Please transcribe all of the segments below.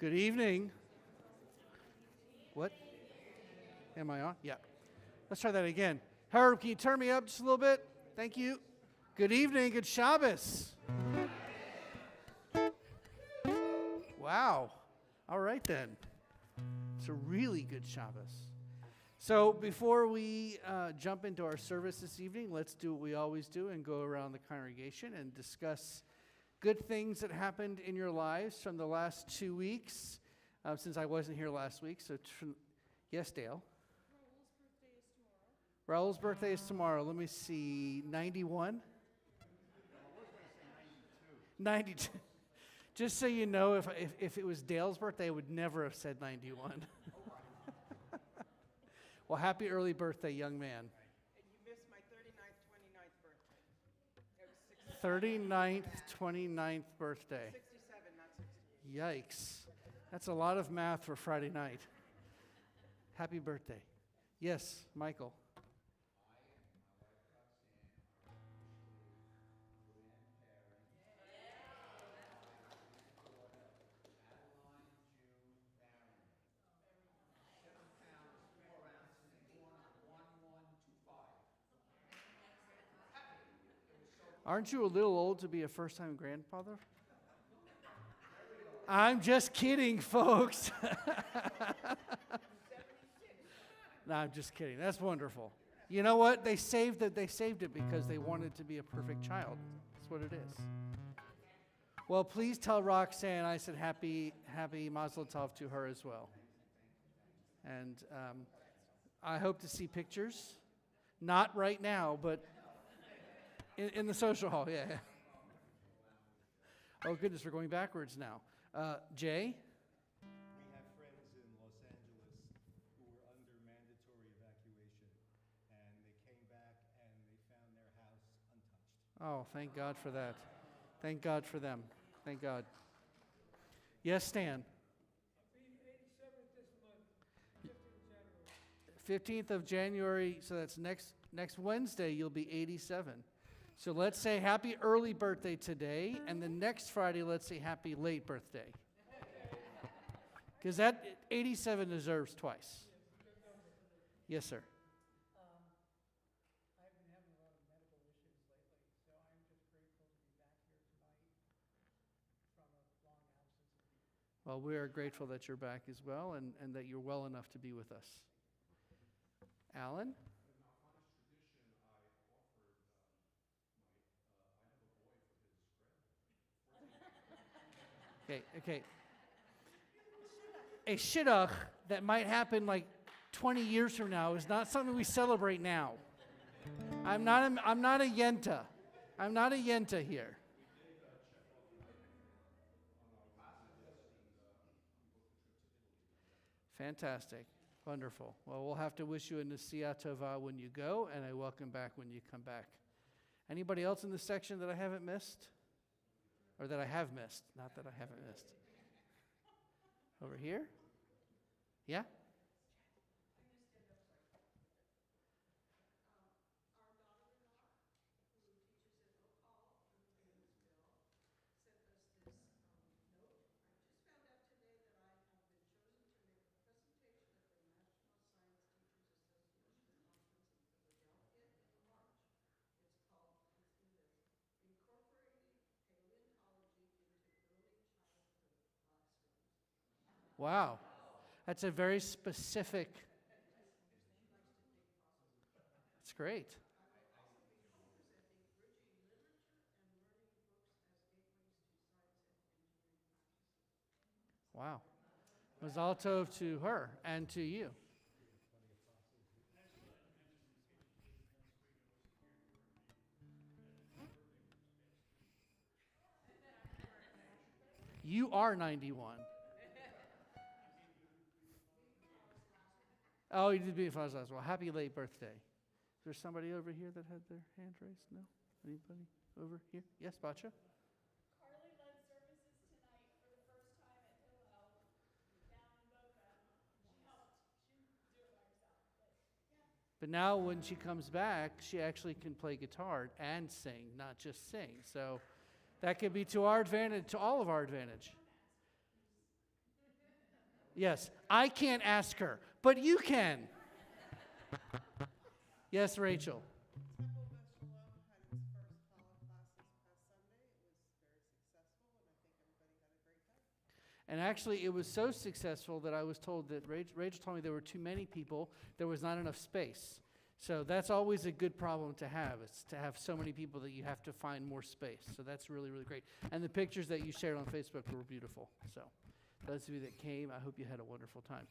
Good evening. What? Am I on? Yeah. Let's try that again. Harold, can you turn me up just a little bit? Thank you. Good evening. Good Shabbos. Wow. All right then. It's a really good Shabbos. So before we jump into our service this evening, let's do what we always do and go around the congregation and discuss good things that happened in your lives from the last 2 weeks, since I wasn't here last week. So, yes, Dale? Raul's birthday is tomorrow. Let me see, 91? 92. Just so you know, if it was Dale's birthday, I would never have said 91. Well, happy early birthday, young man. And you missed my 39th, 29th birthday. It was 39th, 29th birthday. 67, not 60. Yikes. That's a lot of math for Friday night. Happy birthday. Yes, Michael. Aren't you a little old to be a first-time grandfather? I'm just kidding, folks. No, I'm just kidding. That's wonderful. You know what? They saved it because they wanted to be a perfect child. That's what it is. Well, please tell Roxanne I said happy Mazel Tov to her as well. And I hope to see pictures. Not right now, but in the social hall, yeah. Oh, goodness, we're going backwards now. Jay? We have friends in Los Angeles who were under mandatory evacuation, and they came back and they found their house untouched. Oh, thank God for that. Thank God for them. Thank God. Yes, Stan? I'll be 87 this month, 15th of January. 15th of January, so that's next Wednesday, you'll be 87. So let's say happy early birthday today, and the next Friday, let's say happy late birthday. Because that 87 deserves twice. Yes, sir. I've been having a lot of medical issues lately, so I'm just grateful to be back here tonight from a long absence. Well, we are grateful that you're back as well, and that you're well enough to be with us. Alan? Okay. A shidduch that might happen like 20 years from now is not something we celebrate now. I'm not a yenta. I'm not a yenta here. Fantastic. Wonderful. Well, we'll have to wish you a Nasiya Tova when you go, and a welcome back when you come back. Anybody else in this section that I haven't missed? Or that I have missed, not that I haven't missed. Over here? Yeah? Our daughter-in-law, who teaches at Ocala in Painesville, sent us this note. I just found out today that I have been chosen to make a presentation at the National Science Teachers Association Conference in Philadelphia in March. It's called, listen to this, Incorporating Paleontology into Early Childhood Classrooms. Wow. That's a very specific. That's great. Wow. Mazal tov to her and to you. You are 91. Oh, you did be as well. Happy late birthday. Is there somebody over here that had their hand raised? No? Anybody over here? Yes, Bacha? Carly led services tonight for the first time at Hillel down in Boca. She helped. She didn't do it by herself, but yeah. But now when she comes back, she actually can play guitar and sing, not just sing. So that could be to our advantage, to all of our advantage. Yes, I can't ask her, but you can. Yes, Rachel. Temple Beth Shalom had its first Chala class this past Sunday. It was very successful, and I think everybody had a great time. And actually, it was so successful that I was told that Rachel told me there were too many people. There was not enough space. So that's always a good problem to have, is to have so many people that you have to find more space. So that's really, really great. And the pictures that you shared on Facebook were beautiful. So those of you that came, I hope you had a wonderful time.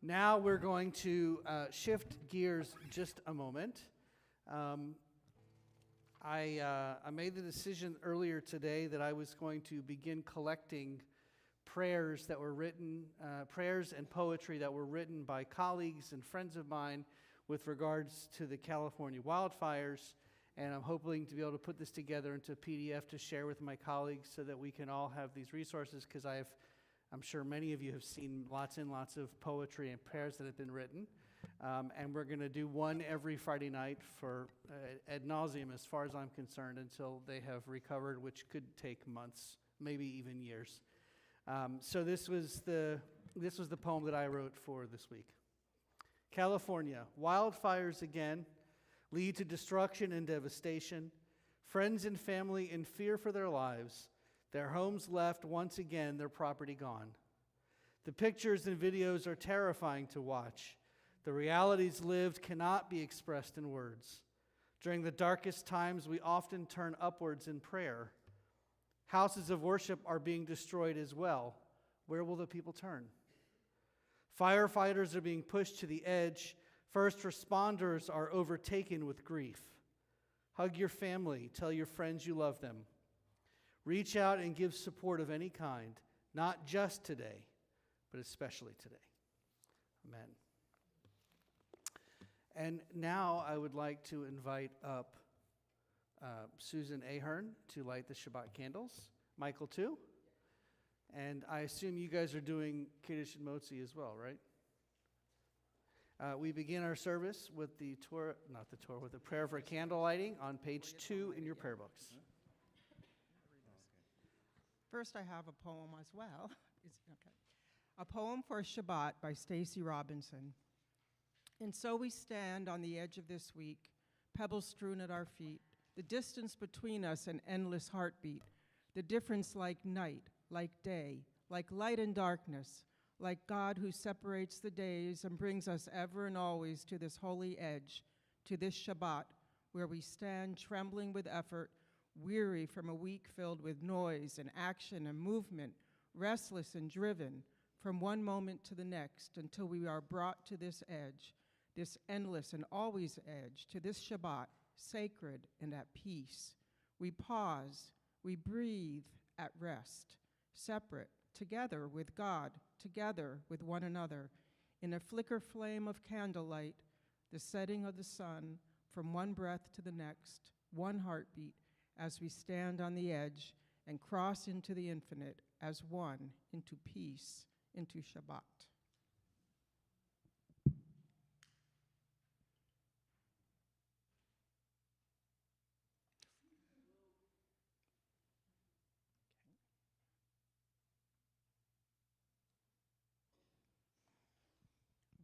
Now we're going to shift gears just a moment. I made the decision earlier today that I was going to begin collecting prayers that were written, prayers and poetry that were written by colleagues and friends of mine with regards to the California wildfires. And I'm hoping to be able to put this together into a PDF to share with my colleagues so that we can all have these resources, because I'm sure many of you have seen lots and lots of poetry and prayers that have been written. And we're going to do one every Friday night for ad nauseum, as far as I'm concerned, until they have recovered, which could take months, maybe even years. So this was the poem that I wrote for this week. California, wildfires again lead to destruction and devastation. Friends and family in fear for their lives. Their homes left, once again, their property gone. The pictures and videos are terrifying to watch. The realities lived cannot be expressed in words. During the darkest times, we often turn upwards in prayer. Houses of worship are being destroyed as well. Where will the people turn? Firefighters are being pushed to the edge. First responders are overtaken with grief. Hug your family. Tell your friends you love them. Reach out and give support of any kind, not just today, but especially today. Amen. And now I would like to invite up Susan Ahern to light the Shabbat candles. Michael too. And I assume you guys are doing Kiddush and Motzi as well, right? We begin our service with with the prayer for candle lighting on page 2 in your prayer books. First, I have a poem as well. A poem for Shabbat by Stacy Robinson. And so we stand on the edge of this week, pebbles strewn at our feet, the distance between us an endless heartbeat, the difference like night, like day, like light and darkness, like God who separates the days and brings us ever and always to this holy edge, to this Shabbat, where we stand trembling with effort, weary from a week filled with noise and action and movement, restless and driven from one moment to the next until we are brought to this edge, this endless and always edge, to this Shabbat, sacred and at peace. We pause, we breathe at rest, separate, together with God, together with one another, in a flicker flame of candlelight, the setting of the sun, from one breath to the next, one heartbeat, as we stand on the edge and cross into the infinite as one, into peace, into Shabbat.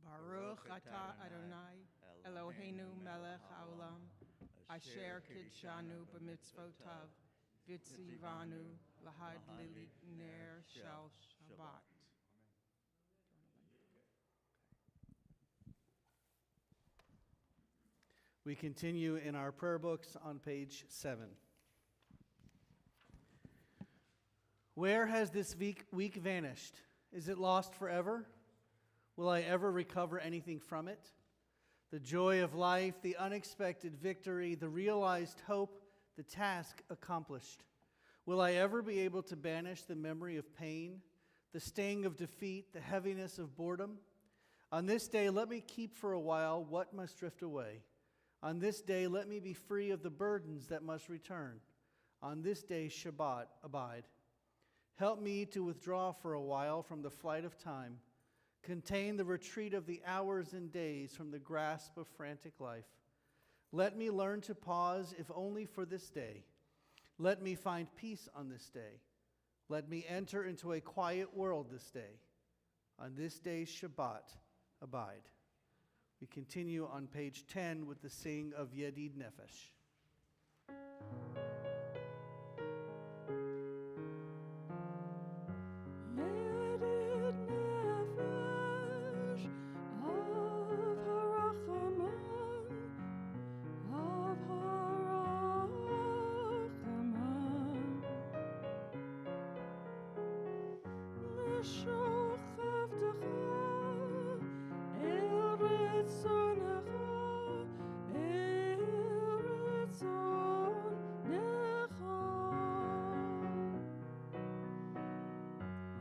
Baruch atah Adonai, Eloheinu melech haolam, asher kidshanu b'mitzvotav, v'tzivanu lahadlik ner shel Shabbat. We continue in our prayer books on page 7. Where has this week vanished? Is it lost forever? Will I ever recover anything from it? The joy of life, the unexpected victory, the realized hope, the task accomplished. Will I ever be able to banish the memory of pain, the sting of defeat, the heaviness of boredom? On this day, let me keep for a while what must drift away. On this day, let me be free of the burdens that must return. On this day, Shabbat, abide. Help me to withdraw for a while from the flight of time, contain the retreat of the hours and days from the grasp of frantic life. Let me learn to pause, if only for this day. Let me find peace on this day. Let me enter into a quiet world this day. On this day's Shabbat, abide. We continue on page 10 with the sing of Yedid Nefesh. Yedid nefesh of harachaman, of harachaman. Meshoch avdecha el retzonecha, el retzonecha.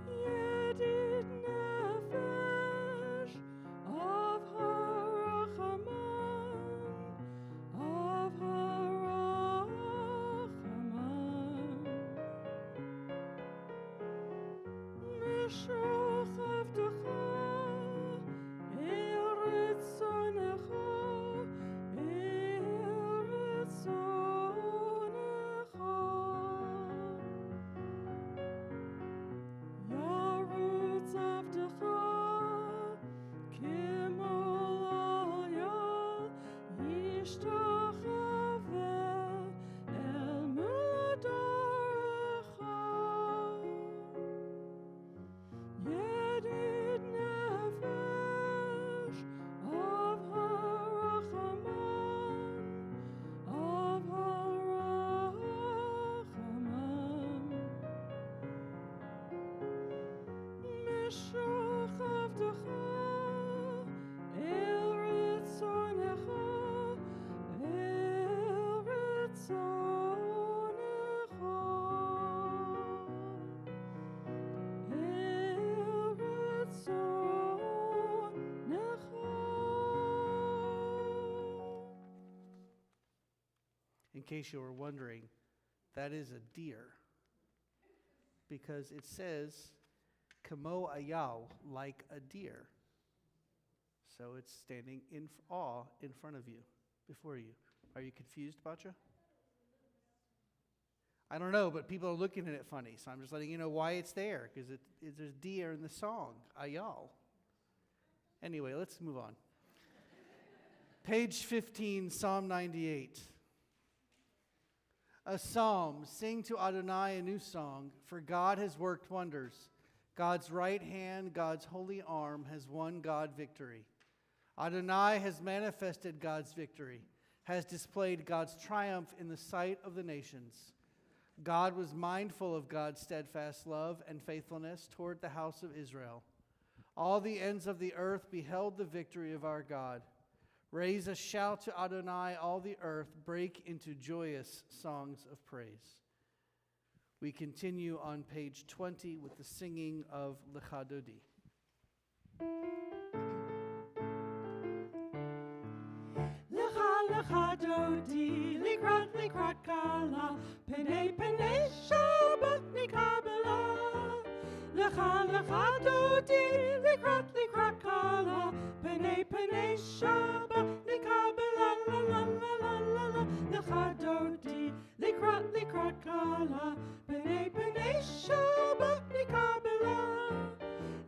Yedid nefesh of harachaman, of harachaman. Meshoch avdecha el retzonecha, el retzonecha. Yarutz avdecha kimolaya yishtachave el muladarecha. Yedid nefesh of harachaman, of harachaman. Meshoch avdecha el retzonecha, el retzonecha, el retzonecha. In case you were wondering, that is a deer, because it says, Kamo ayal, like a deer. So it's standing in awe in front of you, before you. Are you confused, Bacha? I don't know, but people are looking at it funny, so I'm just letting you know why it's there, because there's deer in the song, ayal. Anyway, let's move on. Page 15, Psalm 98. A psalm, sing to Adonai a new song, for God has worked wonders. God's right hand, God's holy arm has won God victory. Adonai has manifested God's victory, has displayed God's triumph in the sight of the nations. God was mindful of God's steadfast love and faithfulness toward the house of Israel. All the ends of the earth beheld the victory of our God. Raise a shout to Adonai, all the earth, break into joyous songs of praise. We continue on page 20 with the singing of Lecha Dodi. Lecha lecha dodi, likrat kala, penei Shabbat nikabela. Lecha lecha dodi, likrat kala, penei Shabbat nikabela. La la la la la la. Lecha dodi, likrat kala, penei Shabbat nikabela.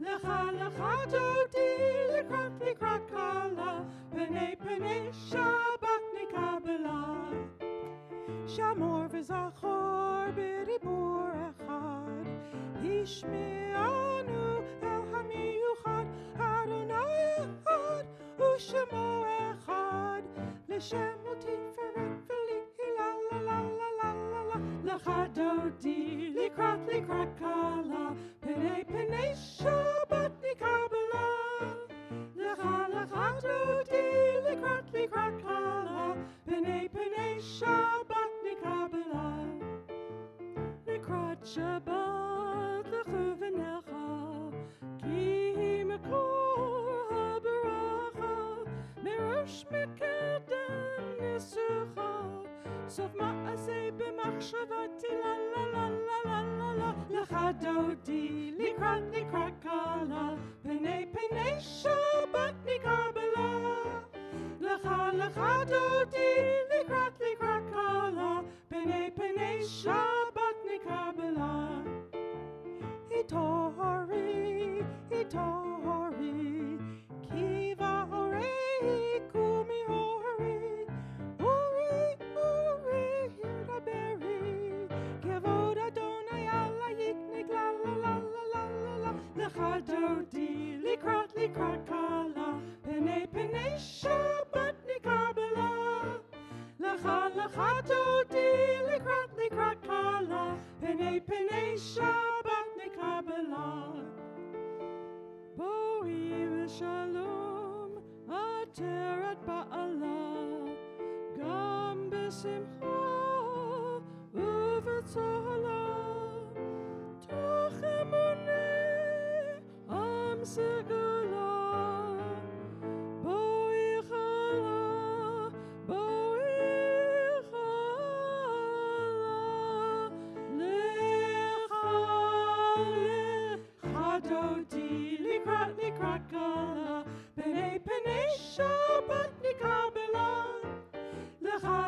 Lecha lecha dodi, likrat kala, penei Shabbat nikabela. Shamor v'zachor b'dibur echad, Hishme'anu el hamiyuchad, Adonai echad, u'shemo echad, L'shem u'tiferet v'li la la la la la la la. Lecha dodi, likrat kala, penei Shabbat nikabela. Lecha dodi, likrat kala, penei Shabbat nikabela. Likrat Shabbat lechuvenecha, ki mekor habaracha, merosh mekedem nesucha, sof ma'aseh b'machshavati la la la la la la la. Lecha dodi, likrat kala, penei Shabbat nikabela. Lecha dodi, likrat kala, penei Shabbat nikabela. penei Shabbat nekabela. Boi v'shalom ateret ba'ala. Gam b'simcha u'v'tzola. Toch emuneh am segula. Boi chala, boi chala. Lecha dodi likrat kala. Penei Shabbat nikabela. Lecha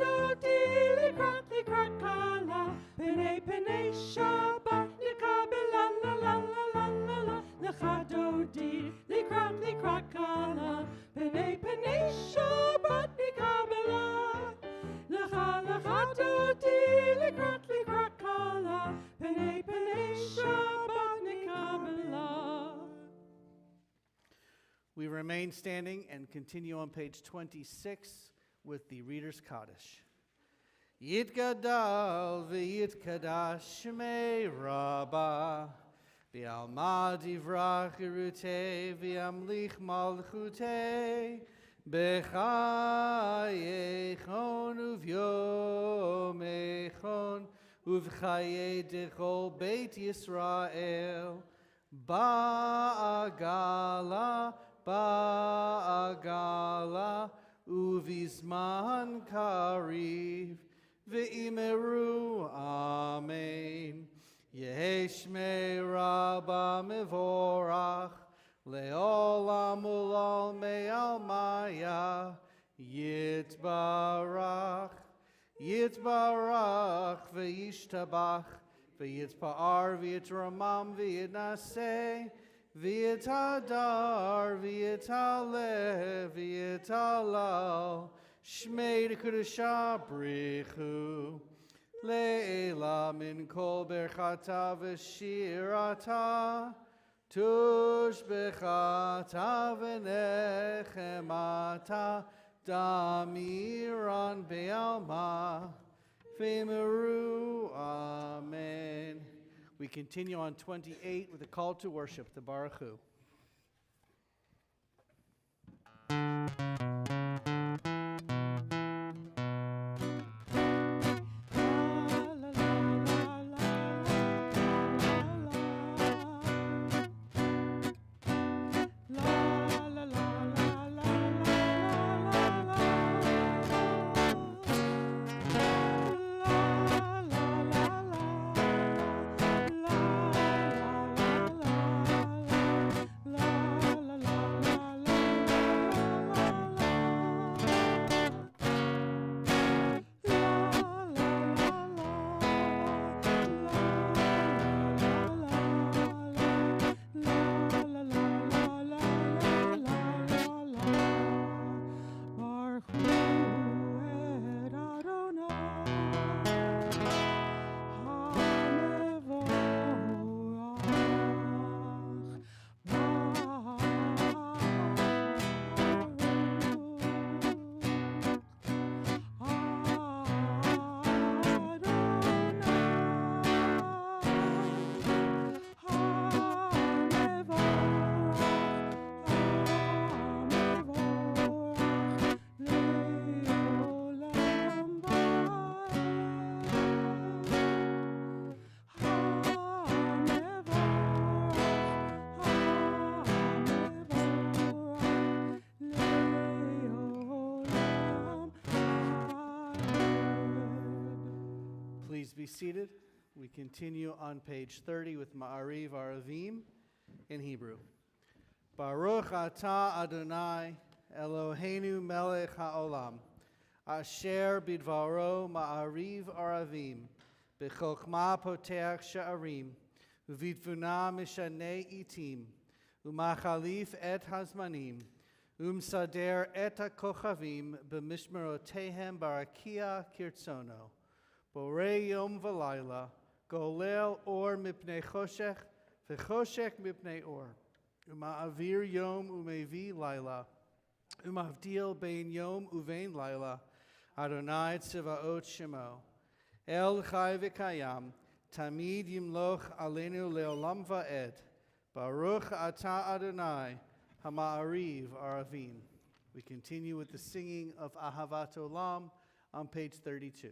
dodi likrat kala. Penei Shabbat nikabela. La la la la la la. Lecha dodi likrat kala. Penei Shabbat nikabela. Lecha dodi likrat kala. Penei Shabbat nikabela. We remain standing and continue on page 26 with the Reader's Kaddish. Yitgadal v'yitkadash shmei Rabbah v'alma divrach irutei v'amlich malchutei b'chayechon uv'yomechon uv'chayei dechol Beit Yisrael ba'agala ba'agala uvizman kariv ve'imeru amen. Yehi shmei Rabbah mevorach le'olam ulal me'almaya yitbarach yitbarach ve'yishtabach ve'yitpa'ar ve'yitramam ve'yitnaseh V'yitadar, v'yitaleh, v'yitalal, shmei d'kudusha brichu, le'ela min kol berchata v'shirata, tush bechata v'nechemata, damiran be'alma, v'meru, amen. We continue on 28 with a call to worship, the Baruch Hu. Please be seated. We continue on page 30 with Ma'ariv Aravim in Hebrew. Baruch atah Adonai Eloheinu melech haolam asher bidvaro Ma'ariv Aravim b'chokhmah poteach sha'arim u'vitfunah mishanei itim u'machalif et hazmanim u'msader et hakochavim b'mishmerotehem barakia kirtzono Borei yom v'layla, golel or mipnei choshech, v'choshech mipnei or. Uma'avir yom umevi layla, umavdil bein yom uvein layla, Adonai tziva'ot shemo. El chai v'kayam, Tamid yimloch alenu leolam va'ed. Baruch ata Adonai, hama'ariv aravim. We continue with the singing of Ahavat Olam on page 32.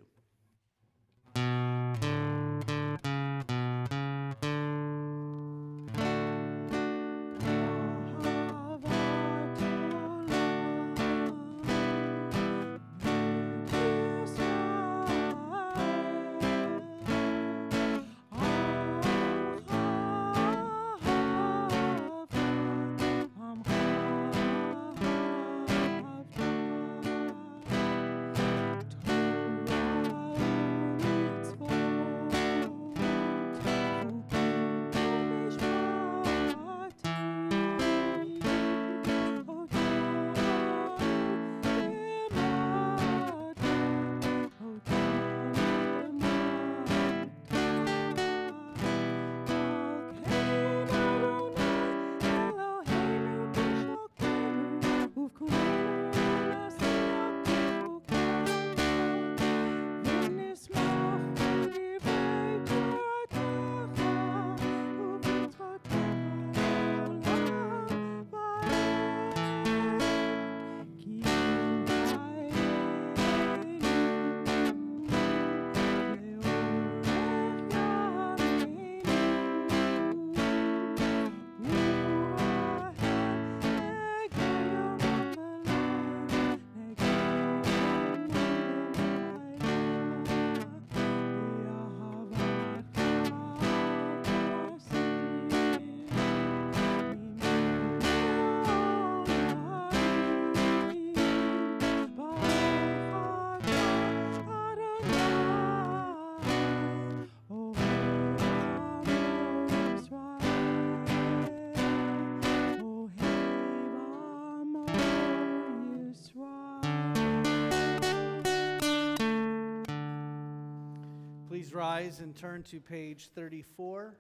Please rise and turn to page 34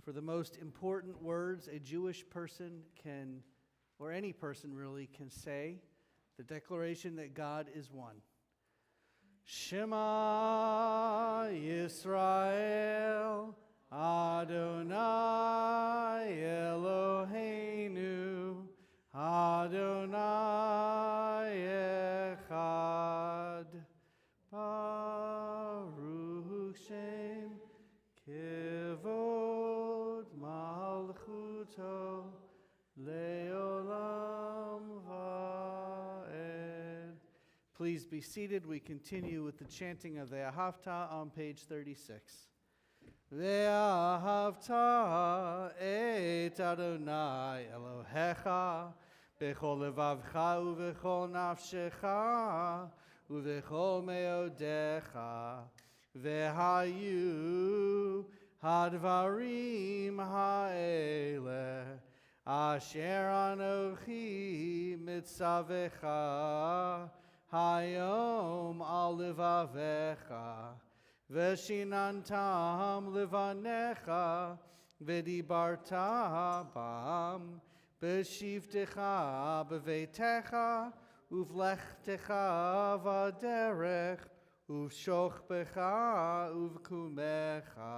for the most important words a Jewish person can, or any person really, can say, the declaration that God is one. Shema Yisrael, Adonai Eloheinu, Adonai Echad. Baruch Shem Kevod Malchuto Leolam Va'ed. Please be seated. We continue with the chanting of the Ahavta on page 36. Ve'ahavta et Adonai Elohecha bechol levavcha uvechol nafshecha uvechol meodecha vehayu hadvarim ha'eleh asher anochi mitzavecha hayom al levavecha veshinantam levanecha vedibarta bam b'shivtecha b'veitecha uvlechtecha v'derech uvshochbecha uvkumecha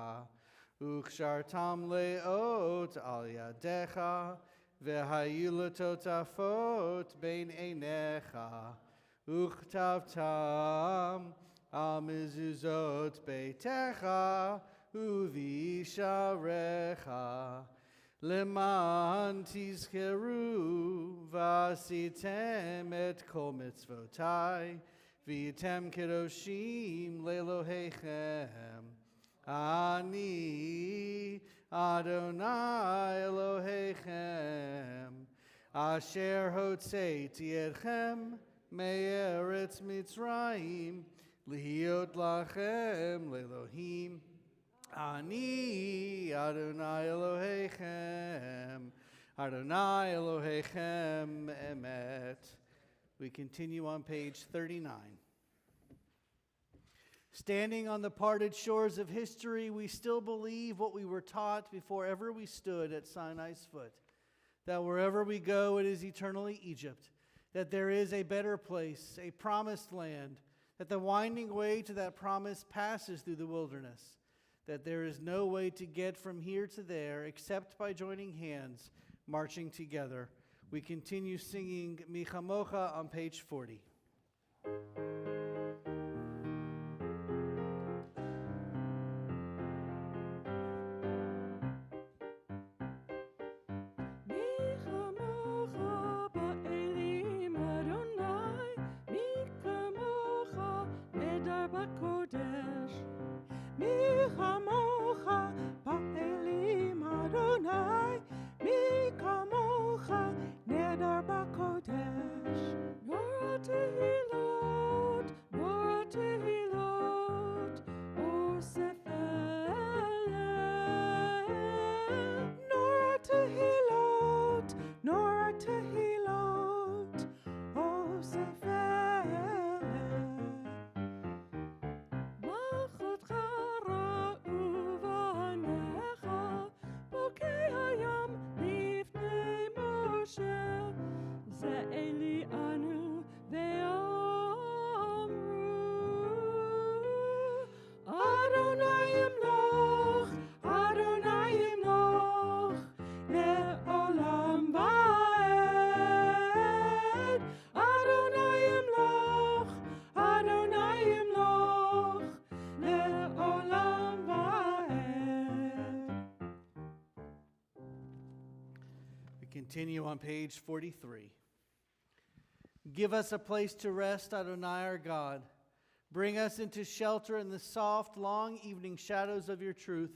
ukshartam leot al yadecha v'hayu letotafot bein einecha uchtavtam al mezuzot beitecha uvisharecha leman tizkeru vasitem et kol mitzvotai v'item kedoshim lelohechem ani Adonai Elohechem asher hotzeiti etchem me'eretz Mitzrayim lihiot lachem lelohim Ani Adonai Elohechem, Adonai Elohechem emet. We continue on page 39. Standing on the parted shores of history, we still believe what we were taught before ever we stood at Sinai's foot, that wherever we go, it is eternally Egypt, that there is a better place, a promised land, that the winding way to that promise passes through the wilderness, that there is no way to get from here to there except by joining hands, marching together. We continue singing Mi Chamocha on page 40. Continue on page 43. Give us a place to rest, Adonai our God. Bring us into shelter in the soft, long evening shadows of your truth.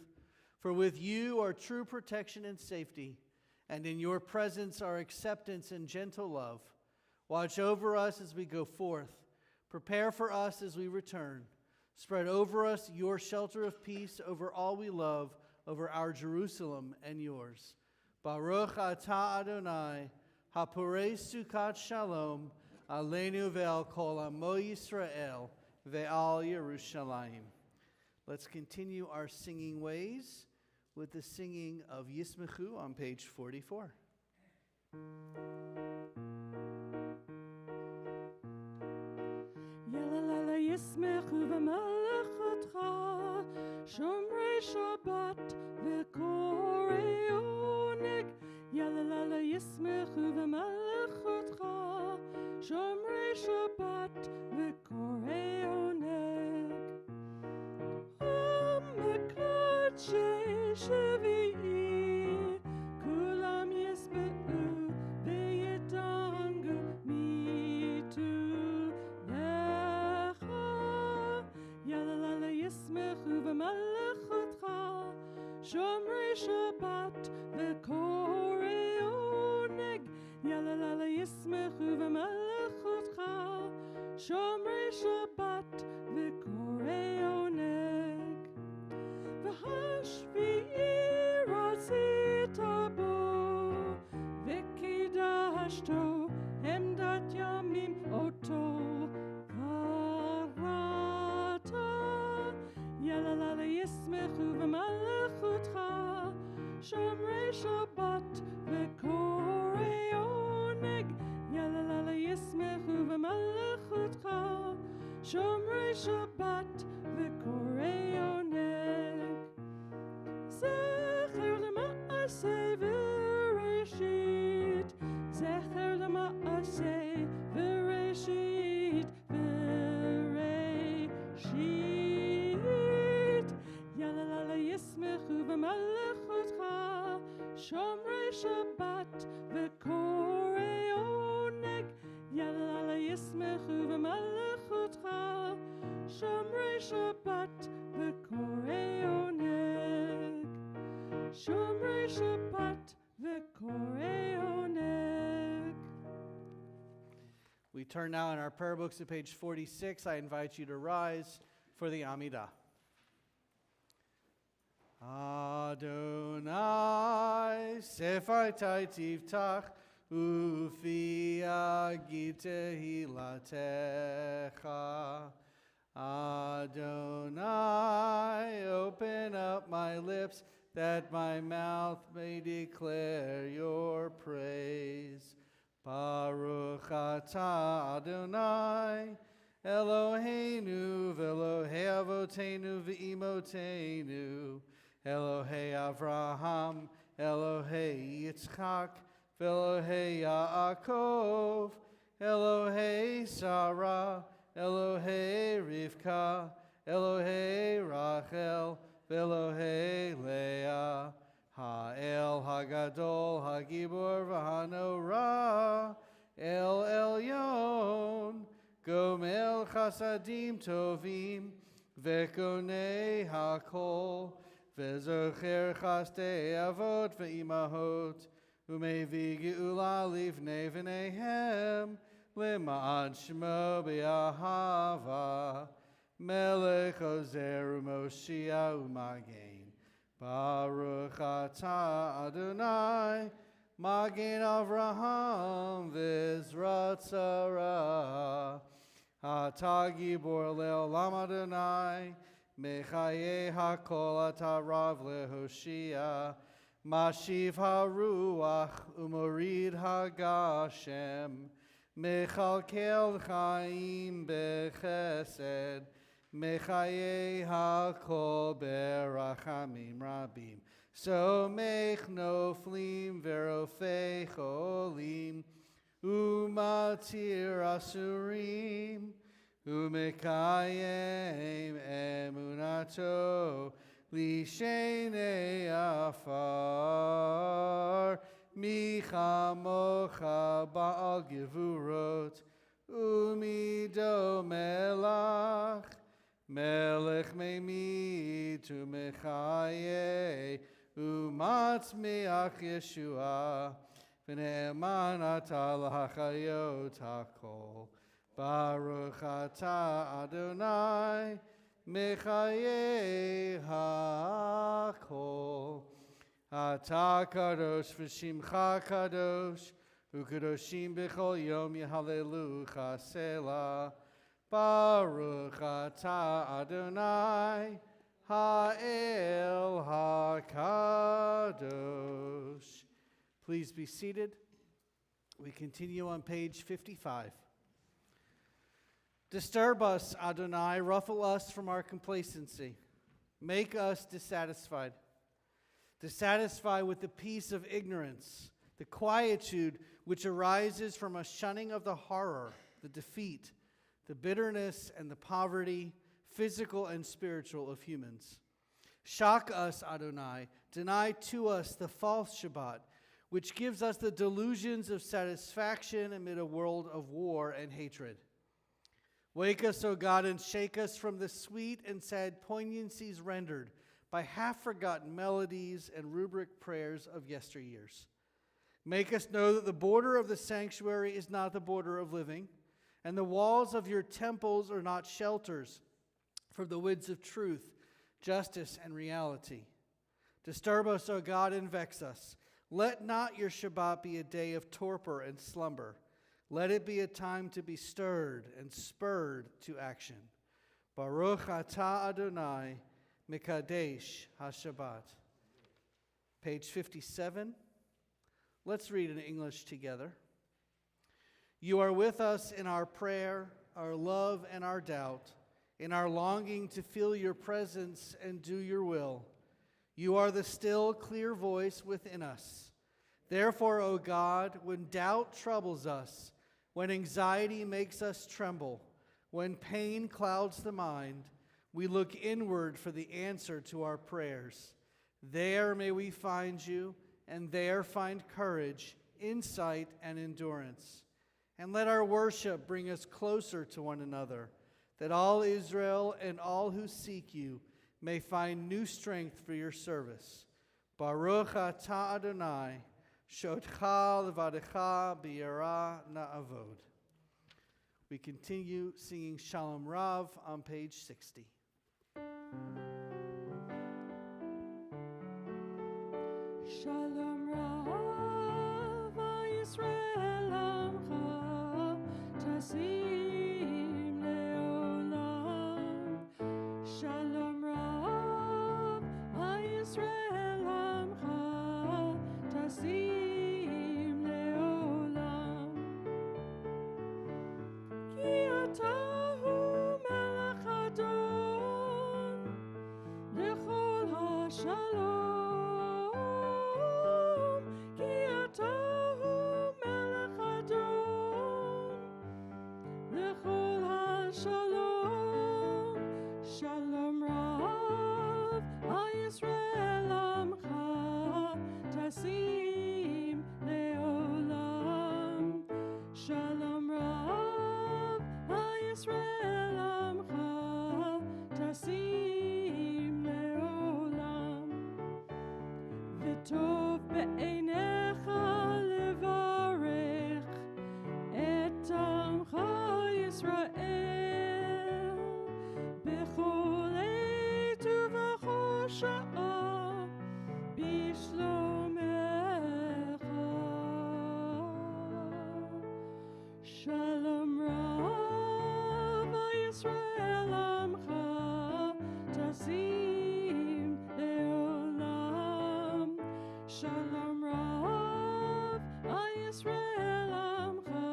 For with you are true protection and safety, and in your presence are acceptance and gentle love. Watch over us as we go forth. Prepare for us as we return. Spread over us your shelter of peace over all we love, over our Jerusalem and yours. Baruch atah Adonai, hapurei sukat shalom, aleinu ve'al kol amo Yisrael, ve'al Yerushalayim. Let's continue our singing ways with the singing of Yismechu on page 44. Yalalala Yismechu v'malachotcha, Shomrei Shabbat v'korei oneg. Yalalala Yismechu v'malachotcha, Shomrei Shabbat v'korei oneg. Omekadshe Shvi'i, Kulam Yisbe'u v'yedangu mitu lecha. Yalalala Yismechu v'malachotcha, Shomrei Shabbat v'korei oneg. Yalalala Yismechu v'malachotcha, Shomrei Shabbat v'korei oneg. V'hashvi'i razita bo, v'kidashto emdat yamim oto karata. Yalalala Yismechu v'malachotcha, Shomrei Shabbat v'korei oneg. Yalalala Yismechu v'malachotcha, Shomrei Shabbat v'korei oneg. Zecher l'ma'aseh v'reshit, Zecher l'ma'aseh v'reshit, v'reshit. Yalalala Yismechu v'malachotcha, Shomrei Shabbat v'korei oneg. Yalalala Yismechu v'malachotcha, Shomrei Shabbat v'korei oneg. Shomrei Shabbat v'korei oneg. We turn now in our prayer books to page 46. I invite you to rise for the Amidah. Adonai, sefartai tiftach, ufi agite hilatecha. Adonai, open up my lips, that my mouth may declare your praise. Baruch atah Adonai, Eloheinu v'Elohei avotenu v'imotenu, Elohei Avraham, Elohei Yitzchak, v'Elohei Yaakov, Elohei Sarah, Elohei Rivka, Elohei Rachel, v'Elohei Leah, Ha'el Hagadol, Hagibor v'Hanorah, El Elyon, Gomel Chasadim Tovim, Vekonei Hakol, Vezocher Chaste Avot Ve'imahot, Umevi Geula Livnei V'neihem, Lema'an Shmo B'Ahava, Melech Ozer U'Moshia U'Magen, Baruch Atah Adonai, Magen Avraham V'Ezrat Sarah, Atah Gibor Le'olam Adonai, Mechaye HaKol Atah Rav LeHoshia, Mashiv HaRuach U'Morid HaGashem, Mechalkel Chaim B'Chesed, Mechaye HaKol Berachamim Rabim. So mech noflim verofei cholim, umatir asurim, umekayem emunato, lishenei afar, michamocha ba'al gevurot, umido melach, melech meimit umechaye, Umatzmiach Yeshua, v'ne'eman atah l'hachayot hakol. Baruch atah Adonai, mechaye hakol. Atah kadosh v'shimcha kadosh, u'kadoshim b'chol yom yehallelu Selah. Baruch atah Adonai, Ha'el HaKadosh. Please be seated. We continue on page 55. Disturb us, Adonai, ruffle us from our complacency. Make us dissatisfied. Dissatisfied with the peace of ignorance, the quietude which arises from a shunning of the horror, the defeat, the bitterness, and the poverty, physical and spiritual, of humans. Shock us, Adonai. Deny to us the false Shabbat, which gives us the delusions of satisfaction amid a world of war and hatred. Wake us, O God, and shake us from the sweet and sad poignancies rendered by half-forgotten melodies and rubric prayers of yesteryears. Make us know that the border of the sanctuary is not the border of living, and the walls of your temples are not shelters from the winds of truth, justice, and reality. Disturb us, O God, and vex us. Let not your Shabbat be a day of torpor and slumber. Let it be a time to be stirred and spurred to action. Baruch atah Adonai, Mekadesh HaShabbat. Page 57. Let's read in English together. You are with us in our prayer, our love, and our doubt, in our longing to feel your presence and do your will. You are the still, clear voice within us. Therefore, O God, when doubt troubles us, when anxiety makes us tremble, when pain clouds the mind, we look inward for the answer to our prayers. There may we find you, and there find courage, insight, and endurance. And let our worship bring us closer to one another, that all Israel and all who seek you may find new strength for your service. Baruch atah Adonai, shodcha levadecha b'yara na'avod. We continue singing Shalom Rav on page 60. Shalom Rav Yisrael Amcha Tasim Leolam. Shalom Rav Yisrael Amcha Tasim Leolam. Ki atahu Shalom, ki atahu melech adon. Lechol ha-shalom, shalom rav, ha-Yisrael amcha, tasim leolam. Shalom rav, ha-Yisrael amcha, tasim leolam. V'tov be'einecha levarech et amcha Yisrael b'chol עת ובכל שעה בשלומך. Shalom Rav Yisrael amcha tasim leolam. Shalom Rav Yisrael amcha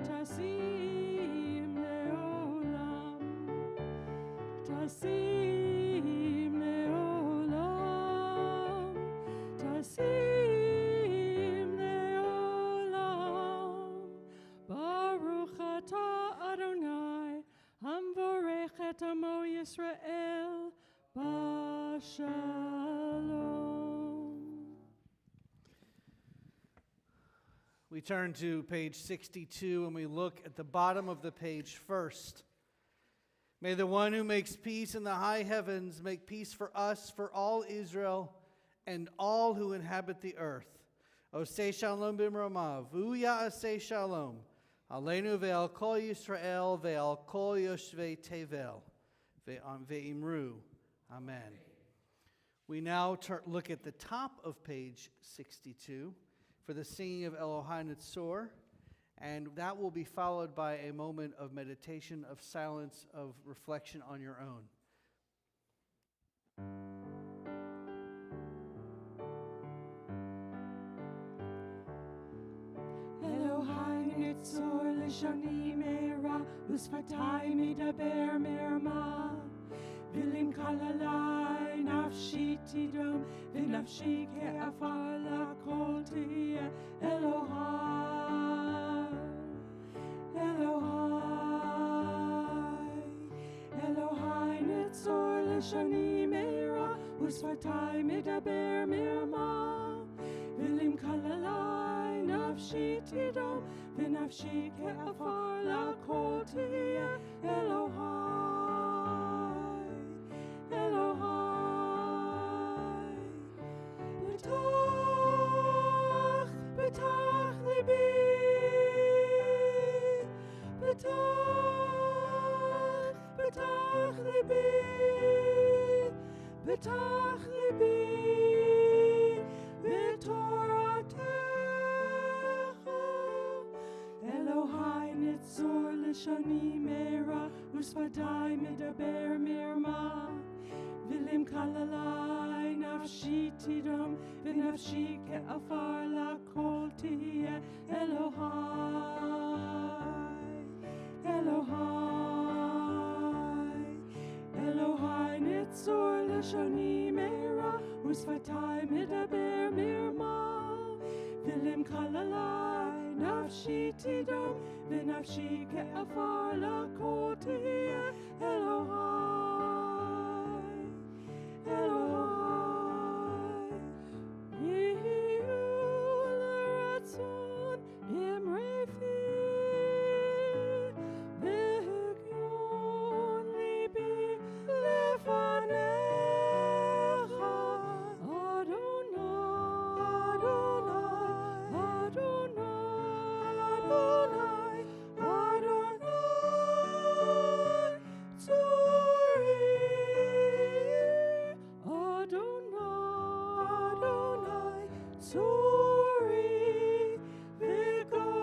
tasim leolam. Tasim leolam. Tasim leolam. Baruch atah Adonai, hamvorech et amo Yisrael, b'shalom. We turn to page 62 and we look at the bottom of the page first. May the one who makes peace in the high heavens make peace for us, for all Israel, and all who inhabit the earth. Oseh shalom b'mromav, v'uya aseh shalom, aleinu ve'al kol Yisrael, ve'al kol yoshvei tevel, ve'imru. Amen. We now look at the top of page 62 for the singing of Elohai Nitzor, and that will be followed by a moment of meditation, of silence, of reflection on your own. Elohai nitzor lishoni meira, usfatai midaber merma. Vilim kalalai nafshi tidom, v'nafshi ke'afar lakol tiyeh. Elohai, Elohai, Elohai nitzor lishoni meira, usfatai midaber merma. Vilim kalalai nafshi tidom, v'nafshi ke'afar lakol tiyeh. Elohai, Elohai. B'tach, b'tach libi, b'tach, b'tach libi, b'tach libi, v'toratecha. Elohai nitzor lishoni meira, usfadai medaber mirma. Vilim kalalai nafshi tidom, v'nafshi ke'afar lakol tiyeh. Elohai, Elohai, Elohai nitzor lishoni meira, usfatai medaber mirma. Vilim kalalai nafshi tidom, v'nafshi ke'afar lakol tiyeh. Elohai, Elohai. Yehu l'ratzon imrefi, v'hegyon libi lefanecha. Adonai, Adonai, Adonai, Adonai, Tzori. Adonai, Adonai, Tzori, v'gorli.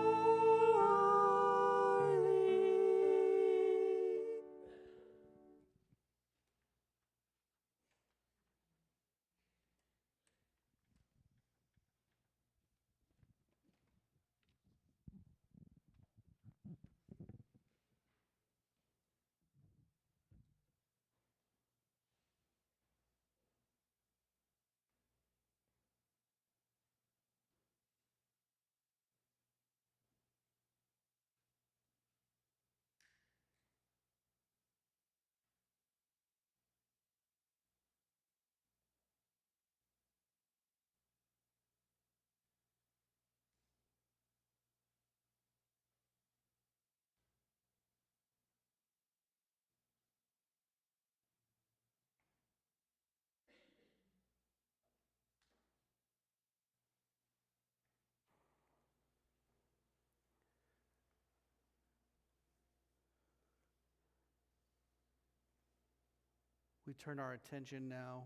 we turn our attention now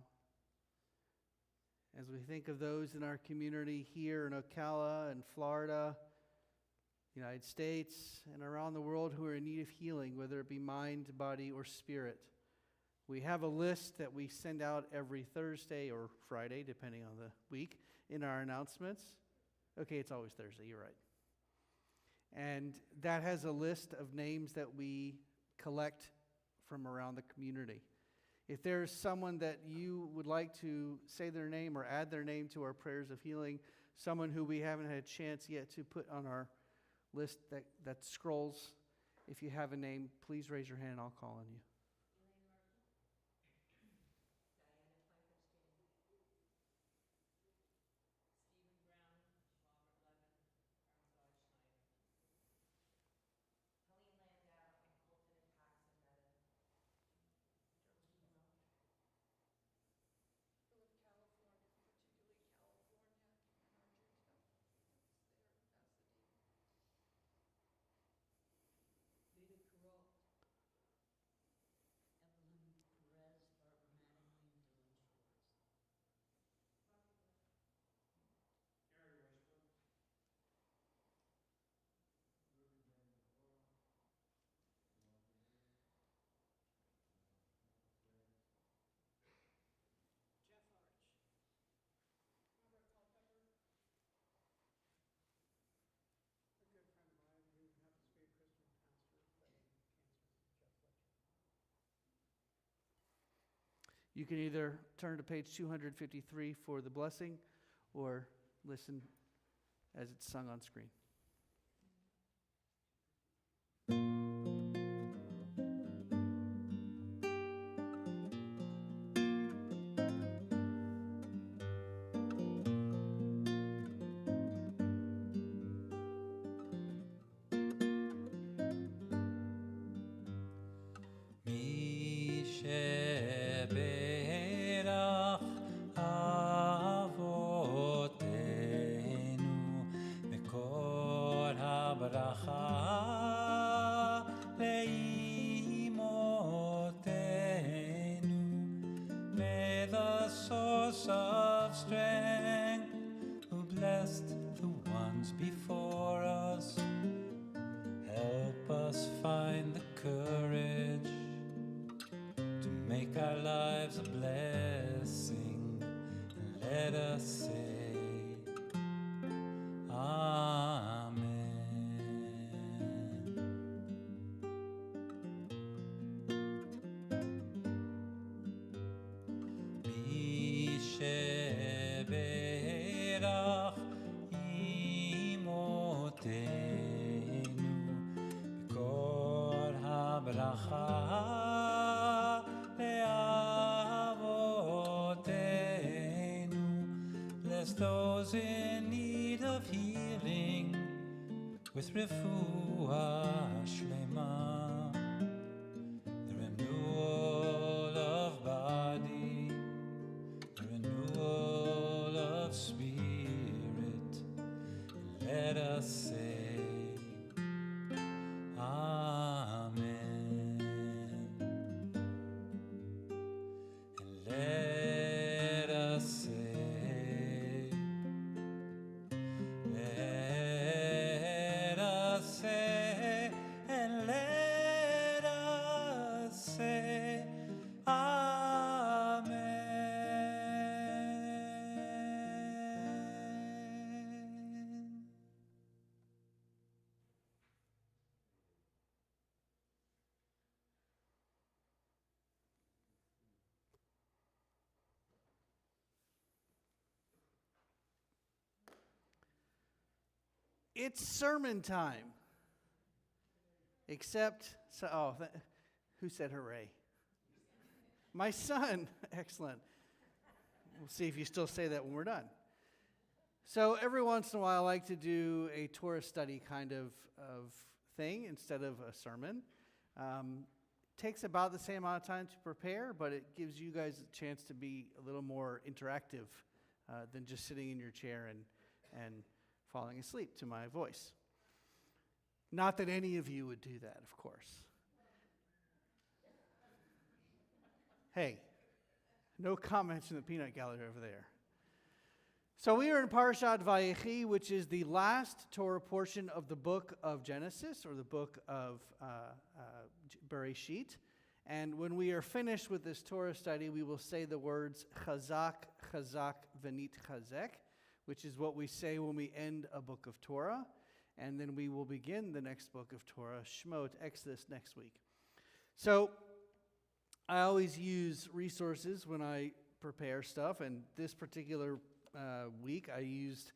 as we think of those in our community here in Ocala and Florida, United States, and around the world who are in need of healing, whether it be mind, body, or spirit. We have a list that we send out every Thursday or Friday, depending on the week, in our announcements. Okay, it's always Thursday, you're right. And that has a list of names that we collect from around the community. If there's someone that you would like to say their name or add their name to our prayers of healing, someone who we haven't had a chance yet to put on our list that scrolls, if you have a name, please raise your hand and I'll call on you. Jeff Arch. Robert Culpepper. A good friend of mine who happens to be a Christian pastor fighting cancer, Jeff Fletcher. You can either turn to page 253 for the blessing or listen as it's sung on screen. מי שברך אבותינו מקור הברכה לאמותינו. May the source of strength who blessed the ones before us help us find the courage to make our lives a blessing. Let us say, Amen. מי שברך אמותינו בכל הברכה לאבותינו. Bless those in need of healing with refuah shlema, the renewal of body, the renewal of spirit. Let us say, Amen. And let us say, let us say, and let us say, Amen. It's sermon time. Except, who said hooray? My son. Excellent. We'll see if you still say that when we're done. So every once in a while, I like to do a Torah study kind of thing instead of a sermon. Takes about the same amount of time to prepare, but it gives you guys a chance to be a little more interactive than just sitting in your chair and falling asleep to my voice. Not that any of you would do that, of course. Hey, No comments from the peanut gallery over there. So we are in Parashat Vayechi, which is the last Torah portion of the book of Genesis, or the book of Bereshit. And when we are finished with this Torah study, we will say the words Chazak, Chazak, Venit Chazek, which is what we say when we end a book of Torah. And then we will begin the next book of Torah, Shmot, Exodus, next week. So I always use resources when I prepare stuff, and this particular week I used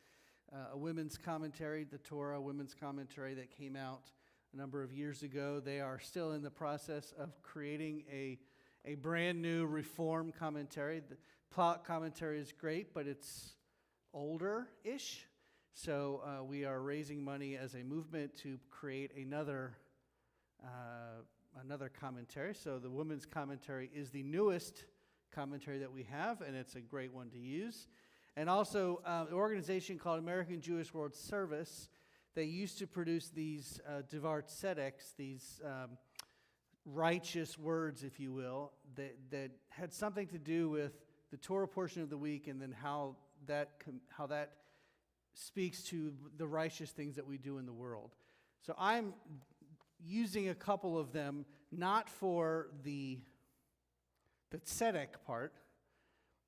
a women's commentary, the Torah women's commentary that came out a number of years ago. They are still in the process of creating a brand new reform commentary. The plot commentary is great, but it's older-ish. So we are raising money as a movement to create another commentary. So the women's commentary is the newest commentary that we have, and it's a great one to use. And also, an organization called American Jewish World Service, they used to produce these Devar Tzedeks, these righteous words, if you will, that had something to do with the Torah portion of the week, and then how that speaks to the righteous things that we do in the world. So I'm using a couple of them, not for the tzedek part,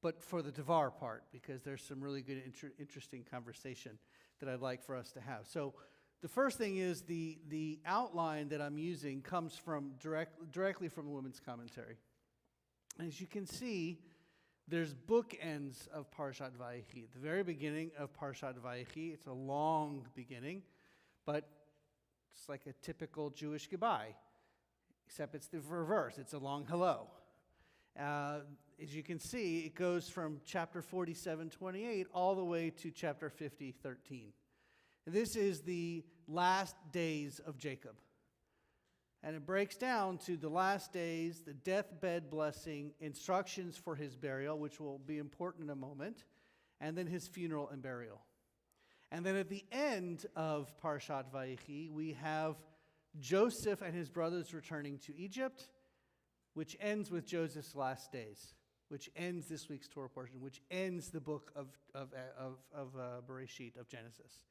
but for the Devar part, because there's some really good, interesting conversation that I'd like for us to have. So the first thing is the outline that I'm using comes from directly from the women's commentary. As you can see, there's bookends of Parashat Vayechi. At the very beginning of Parashat Vayechi, it's a long beginning, but it's like a typical Jewish goodbye, except it's the reverse. It's a long hello. As you can see, it goes from chapter 47:28 all the way to chapter 50:13. This is the last days of Jacob. And it breaks down to the last days, the deathbed blessing, instructions for his burial, which will be important in a moment, and then his funeral and burial. And then at the end of Parashat Vayechi, we have Joseph and his brothers returning to Egypt, which ends with Joseph's last days, which ends this week's Torah portion, which ends the book of Bereshit, of Genesis.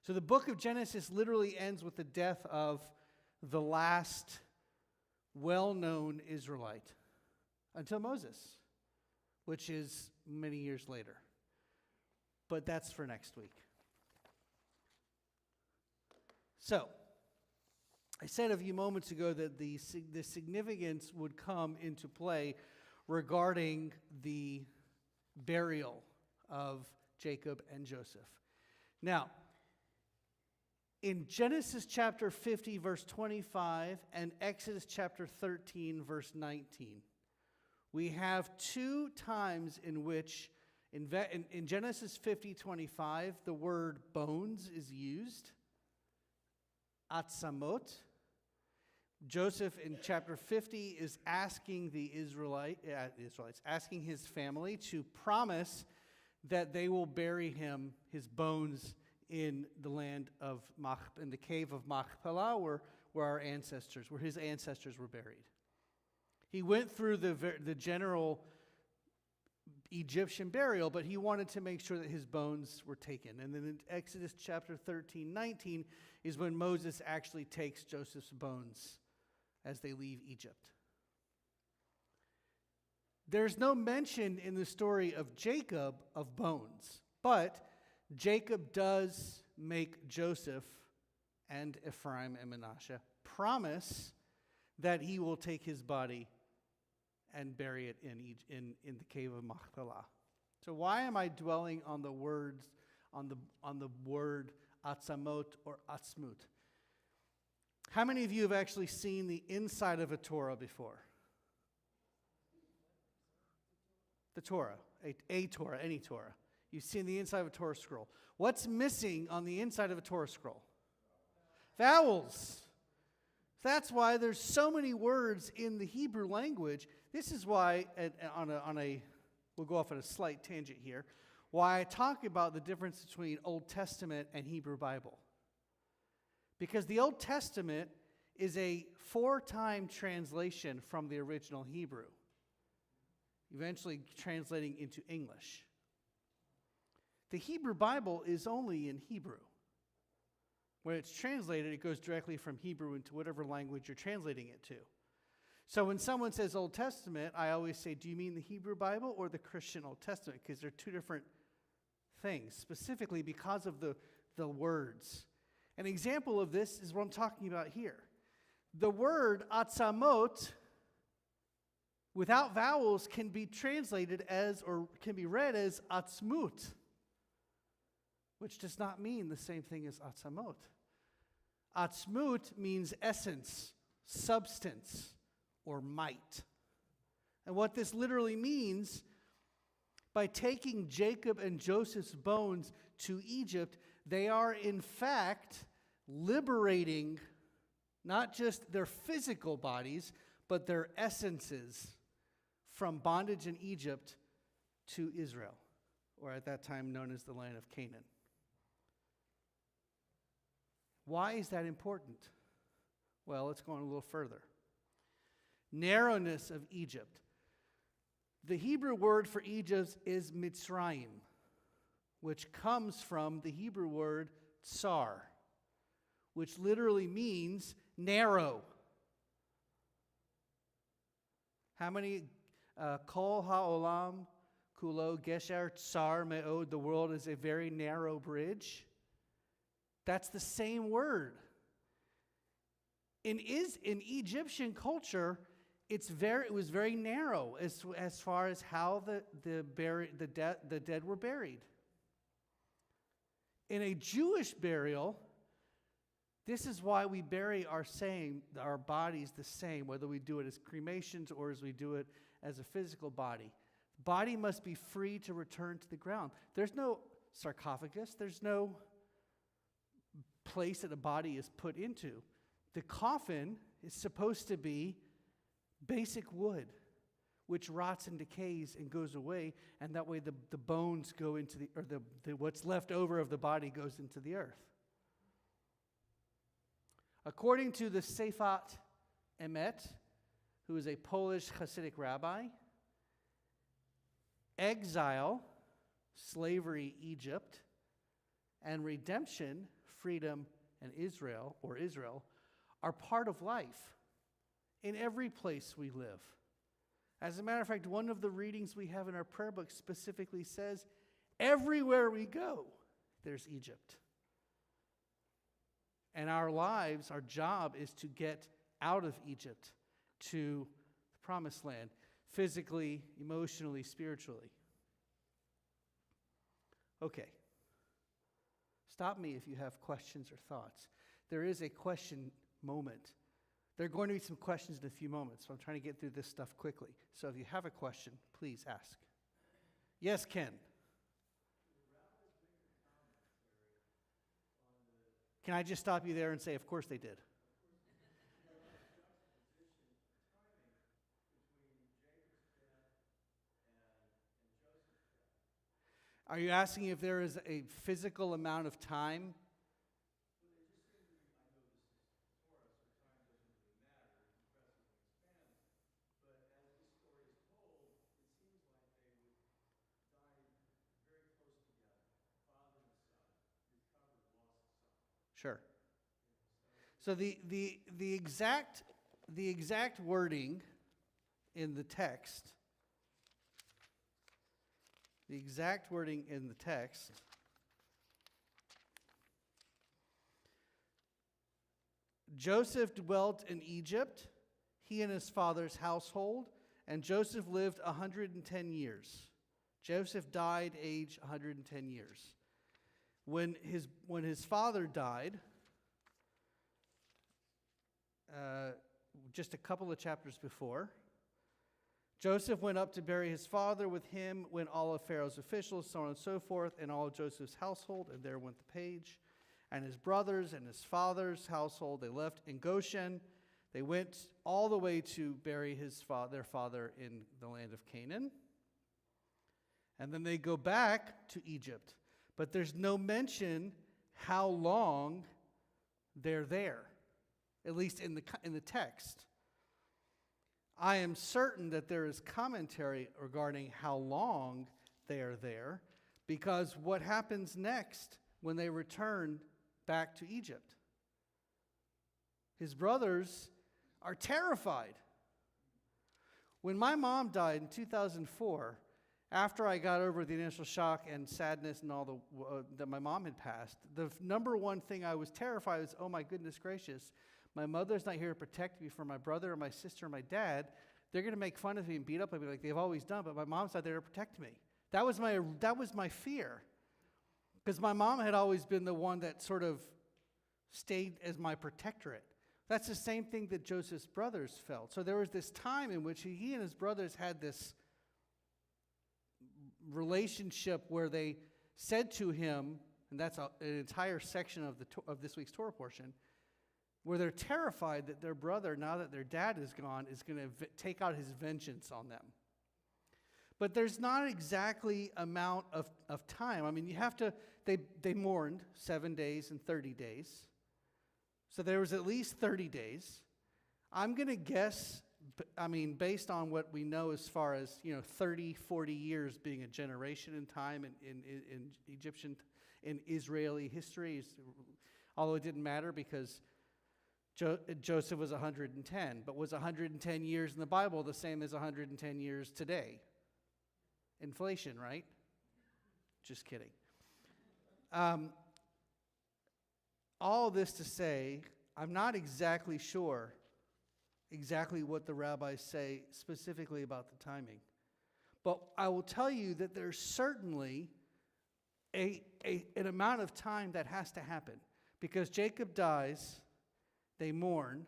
So the book of Genesis literally ends with the death of the last well-known Israelite until Moses, which is many years later. But that's for next week. So, I said a few moments ago that the significance would come into play regarding the burial of Jacob and Joseph. Now, in Genesis chapter 50, verse 25, and Exodus chapter 13, verse 19, we have two times in which, in Genesis 50:25, the word bones is used, atzamot. Joseph in chapter 50 is asking the Israelites, asking his family to promise that they will bury his bones in the land of in the cave of Machpelah, where his ancestors were buried. He went through the general Egyptian burial, but he wanted to make sure that his bones were taken. And then in Exodus chapter 13:19 is when Moses actually takes Joseph's bones as they leave Egypt. There's no mention in the story of Jacob of bones, but Jacob does make Joseph and Ephraim and Manasseh promise that he will take his body and bury it in the cave of Machpelah. So why am I dwelling on the words on the word atzamot or atzmut? How many of you have actually seen the inside of a Torah before? The Torah, a Torah, any Torah. You've seen the inside of a Torah scroll. What's missing on the inside of a Torah scroll? Vowels. That's why there's so many words in the Hebrew language. This is why, we'll go off on a slight tangent here, why I talk about the difference between Old Testament and Hebrew Bible. Because the Old Testament is a 4-time translation from the original Hebrew. eventually translating into English. The Hebrew Bible is only in Hebrew. When it's translated, it goes directly from Hebrew into whatever language you're translating it to. So when someone says Old Testament, I always say, do you mean the Hebrew Bible or the Christian Old Testament? Because they're two different things, specifically because of the words. An example of this is what I'm talking about here. The word atzamot, without vowels, can be translated as, or can be read as atzmut, which does not mean the same thing as atzamot. Atzmut means essence, substance, or might. And what this literally means, by taking Jacob and Joseph's bones to Egypt, they are in fact liberating not just their physical bodies, but their essences from bondage in Egypt to Israel, or at that time known as the land of Canaan. Why is that important? Well, let's go on a little further. Narrowness of Egypt. The Hebrew word for Egypt is Mitzrayim, which comes from the Hebrew word tsar, which literally means narrow. How many kol ha'olam kulo gesher tsar me'od, the world is a very narrow bridge? That's the same word. In Egyptian culture, it was very narrow as far as how the dead were buried. In a Jewish burial, this is why we bury our bodies the same, whether we do it as cremations or as we do it as a physical body. The body must be free to return to the ground. There's no sarcophagus. There's no place that a body is put into. The coffin is supposed to be basic wood, which rots and decays and goes away, and that way the bones go into what's left over of the body goes into the earth. According to the Sefat Emet, who is a Polish Hasidic rabbi, exile, slavery, Egypt, and redemption, freedom, and Israel, are part of life in every place we live. As a matter of fact, one of the readings we have in our prayer book specifically says, everywhere we go, there's Egypt. And our lives, our job is to get out of Egypt to the promised land, physically, emotionally, spiritually. Okay. Stop me if you have questions or thoughts. There is a question moment. There are going to be some questions in a few moments, so I'm trying to get through this stuff quickly. So if you have a question, please ask. Yes, Ken. Can I just stop you there and say, of course they did? Are you asking if there is a physical amount of time? Sure. So the exact wording in the text, Joseph dwelt in Egypt, he and his father's household, and Joseph lived 110 years. Joseph died age 110 years. When his father died, just a couple of chapters before, Joseph went up to bury his father. With him went all of Pharaoh's officials, so on and so forth, and all of Joseph's household, and there went the page. And his brothers and his father's household, they left in Goshen. They went all the way to bury their father in the land of Canaan. And then they go back to Egypt. But there's no mention how long they're there, at least in the text. I am certain that there is commentary regarding how long they are there, because what happens next when they return back to Egypt? His brothers are terrified. When my mom died in 2004, after I got over the initial shock and sadness and all that my mom had passed, the number one thing I was terrified was, oh my goodness gracious, my mother's not here to protect me from my brother or my sister or my dad. They're going to make fun of me and beat up on me like they've always done, but my mom's not there to protect me. That was my fear. Because my mom had always been the one that sort of stayed as my protectorate. That's the same thing that Joseph's brothers felt. So there was this time in which he and his brothers had this relationship where they said to him, and that's an entire section of this week's Torah portion, where they're terrified that their brother, now that their dad is gone, is going to take out his vengeance on them. But there's not exactly amount of time. I mean, you have to, they mourned 7 days and 30 days. So there was at least 30 days. I'm going to guess, I mean, based on what we know as far as, 30, 40 years being a generation in time in Egyptian, in Israeli history, although it didn't matter because Joseph was 110. But was 110 years in the Bible the same as 110 years today? Inflation, right? Just kidding. All this to say, I'm not exactly sure exactly what the rabbis say specifically about the timing. But I will tell you that there's certainly an amount of time that has to happen. Because Jacob dies, they mourn,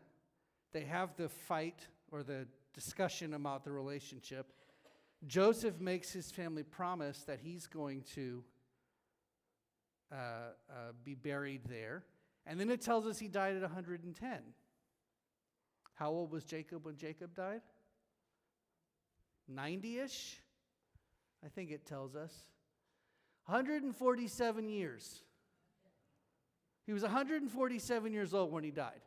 they have the fight or the discussion about the relationship. Joseph makes his family promise that he's going to be buried there. And then it tells us he died at 110. How old was Jacob when Jacob died? 90-ish, I think it tells us. 147 years. He was 147 years old when he died.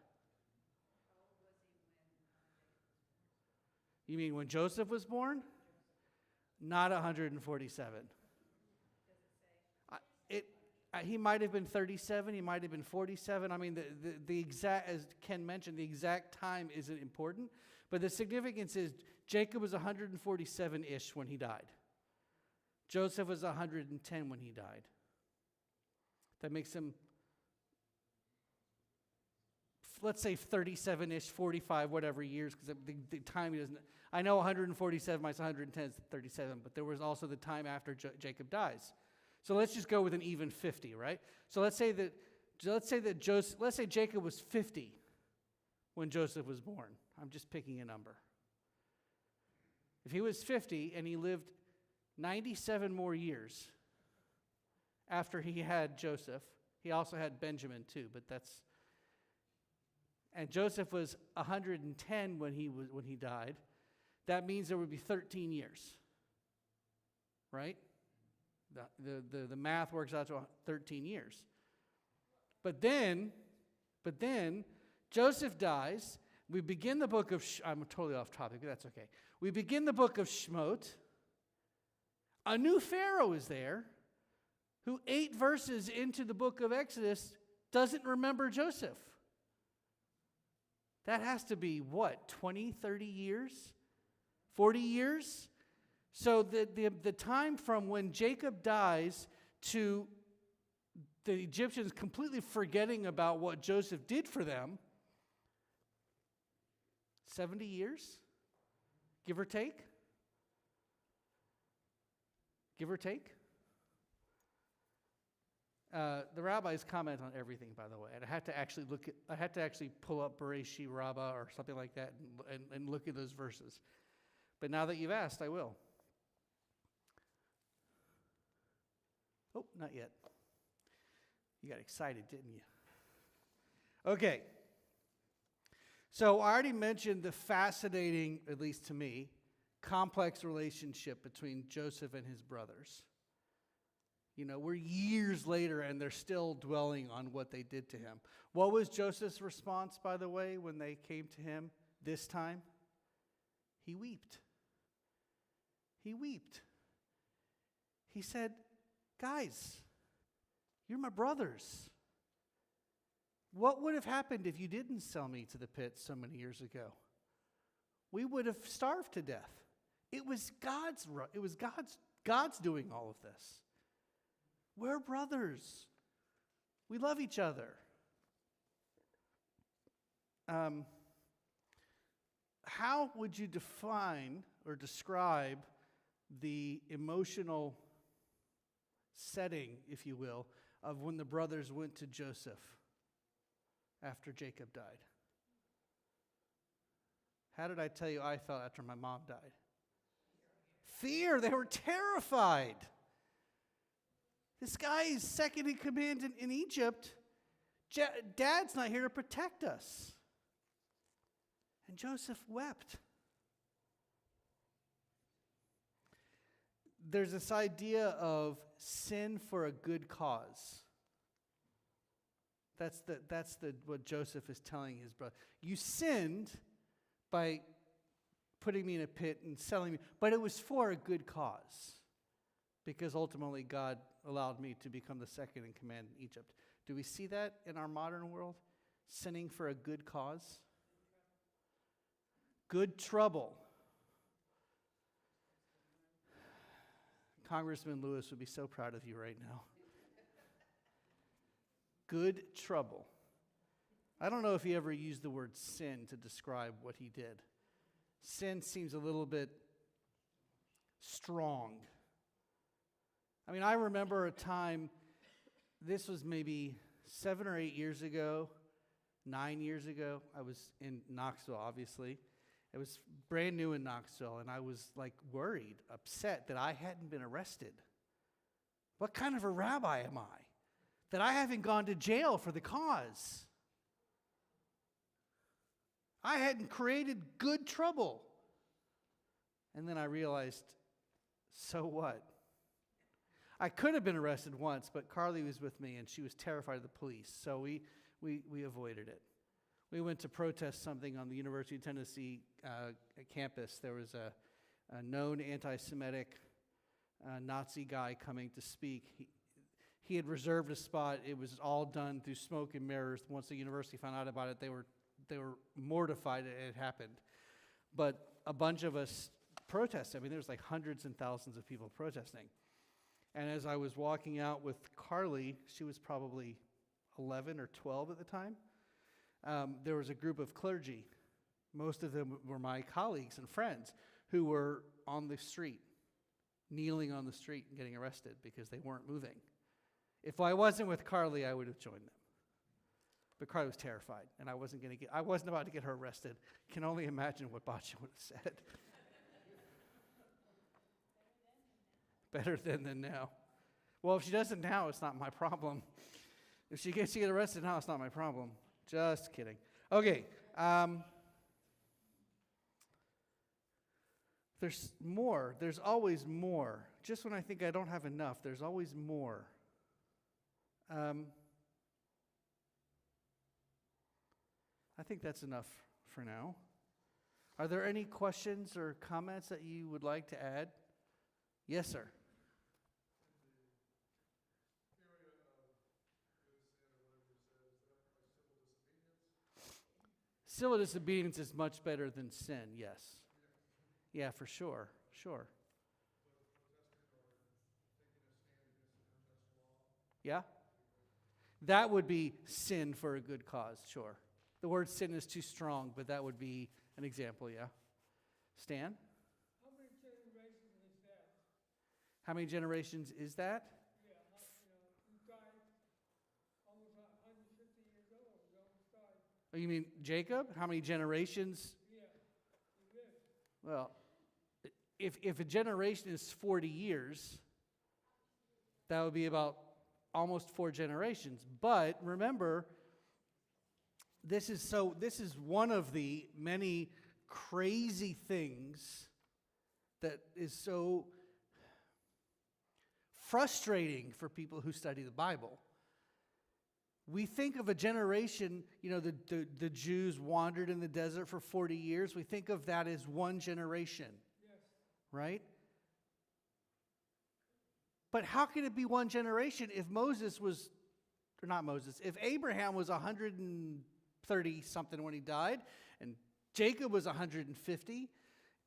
You mean when Joseph was born? Not 147. He might have been 37. He might have been 47. I mean, the exact, as Ken mentioned, the exact time isn't important. But the significance is Jacob was 147-ish when he died. Joseph was 110 when he died. That makes him, let's say 37-ish, 45, whatever years, because the time he doesn't. I know 147 minus 110 is 37, but there was also the time after Jacob dies. So let's just go with an even 50, right? So let's say Jacob was 50 when Joseph was born. I'm just picking a number. If he was 50 and he lived 97 more years after he had Joseph, he also had Benjamin too, but and Joseph was 110 when he died. That means there would be 13 years, right? The math works out to 13 years. But then Joseph dies. We begin the book of, I'm totally off topic, but that's okay. We begin the book of Shemot. A new Pharaoh is there who 8 verses into the book of Exodus doesn't remember Joseph. That has to be, 20, 30 years? 40 years? So the time from when Jacob dies to the Egyptians completely forgetting about what Joseph did for them, 70 years, give or take? Give or take? The rabbis comment on everything, by the way. And I had to actually pull up Bereshi Rabbah or something like that and look at those verses. But now that you've asked, I will. Oh, not yet. You got excited, didn't you? Okay. So I already mentioned the fascinating, at least to me, complex relationship between Joseph and his brothers. We're years later and they're still dwelling on what they did to him. What was Joseph's response, by the way, when they came to him this time? He wept. He wept. He said, guys, you're my brothers. What would have happened if you didn't sell me to the pit so many years ago? We would have starved to death. It was God's doing all of this. We're brothers. We love each other. How would you define or describe the emotional setting, if you will, of when the brothers went to Joseph after Jacob died? How did I tell you I felt after my mom died? Fear. They were terrified. This guy is second in command in Egypt. Dad's not here to protect us. And Joseph wept. There's this idea of sin for a good cause. That's what Joseph is telling his brother. You sinned by putting me in a pit and selling me, but it was for a good cause, because ultimately God allowed me to become the second in command in Egypt. Do we see that in our modern world? Sinning for a good cause? Good trouble. Congressman Lewis would be so proud of you right now. Good trouble. I don't know if he ever used the word sin to describe what he did. Sin seems a little bit strong. I mean, I remember a time, this was maybe 7 or 8 years ago, 9 years ago. I was in Knoxville, obviously. It was brand new in Knoxville, and I was like worried, upset that I hadn't been arrested. What kind of a rabbi am I? That I haven't gone to jail for the cause. I hadn't created good trouble. And then I realized, so what? I could have been arrested once, but Carly was with me, and she was terrified of the police, so we avoided it. We went to protest something on the University of Tennessee campus. There was a known anti-Semitic Nazi guy coming to speak. He had reserved a spot. It was all done through smoke and mirrors. Once the university found out about it, they were mortified it had happened. But a bunch of us protested. I mean, there was like hundreds and thousands of people protesting. And as I was walking out with Carly, she was probably 11 or 12 at the time, there was a group of clergy. Most of them were my colleagues and friends who were on the street, kneeling on the street and getting arrested because they weren't moving. If I wasn't with Carly, I would have joined them. But Carly was terrified, and I wasn't about to get her arrested. Can only imagine what Boccia would have said. Better then than now. Well, if she does it now, it's not my problem. If she gets arrested now, it's not my problem. Just kidding. Okay. There's more. There's always more. Just when I think I don't have enough, there's always more. I think that's enough for now. Are there any questions or comments that you would like to add? Yes, sir. Civil disobedience is much better than sin, yes. Yeah, for sure, sure. Yeah? That would be sin for a good cause, sure. The word sin is too strong, but that would be an example, yeah. Stan? How many generations is that? How many generations is that? Yeah, he died almost 150 years old. He almost died. Oh, you mean Jacob? How many generations? Yeah, he lived. Well, if a generation is 40 years, that would be about almost 4 generations. But remember, this is one of the many crazy things that is so frustrating for people who study the Bible. We think of a generation, the Jews wandered in the desert for 40 years. We think of that as one generation, right? But how could it be one generation if if Abraham was 130 something when he died and Jacob was 150?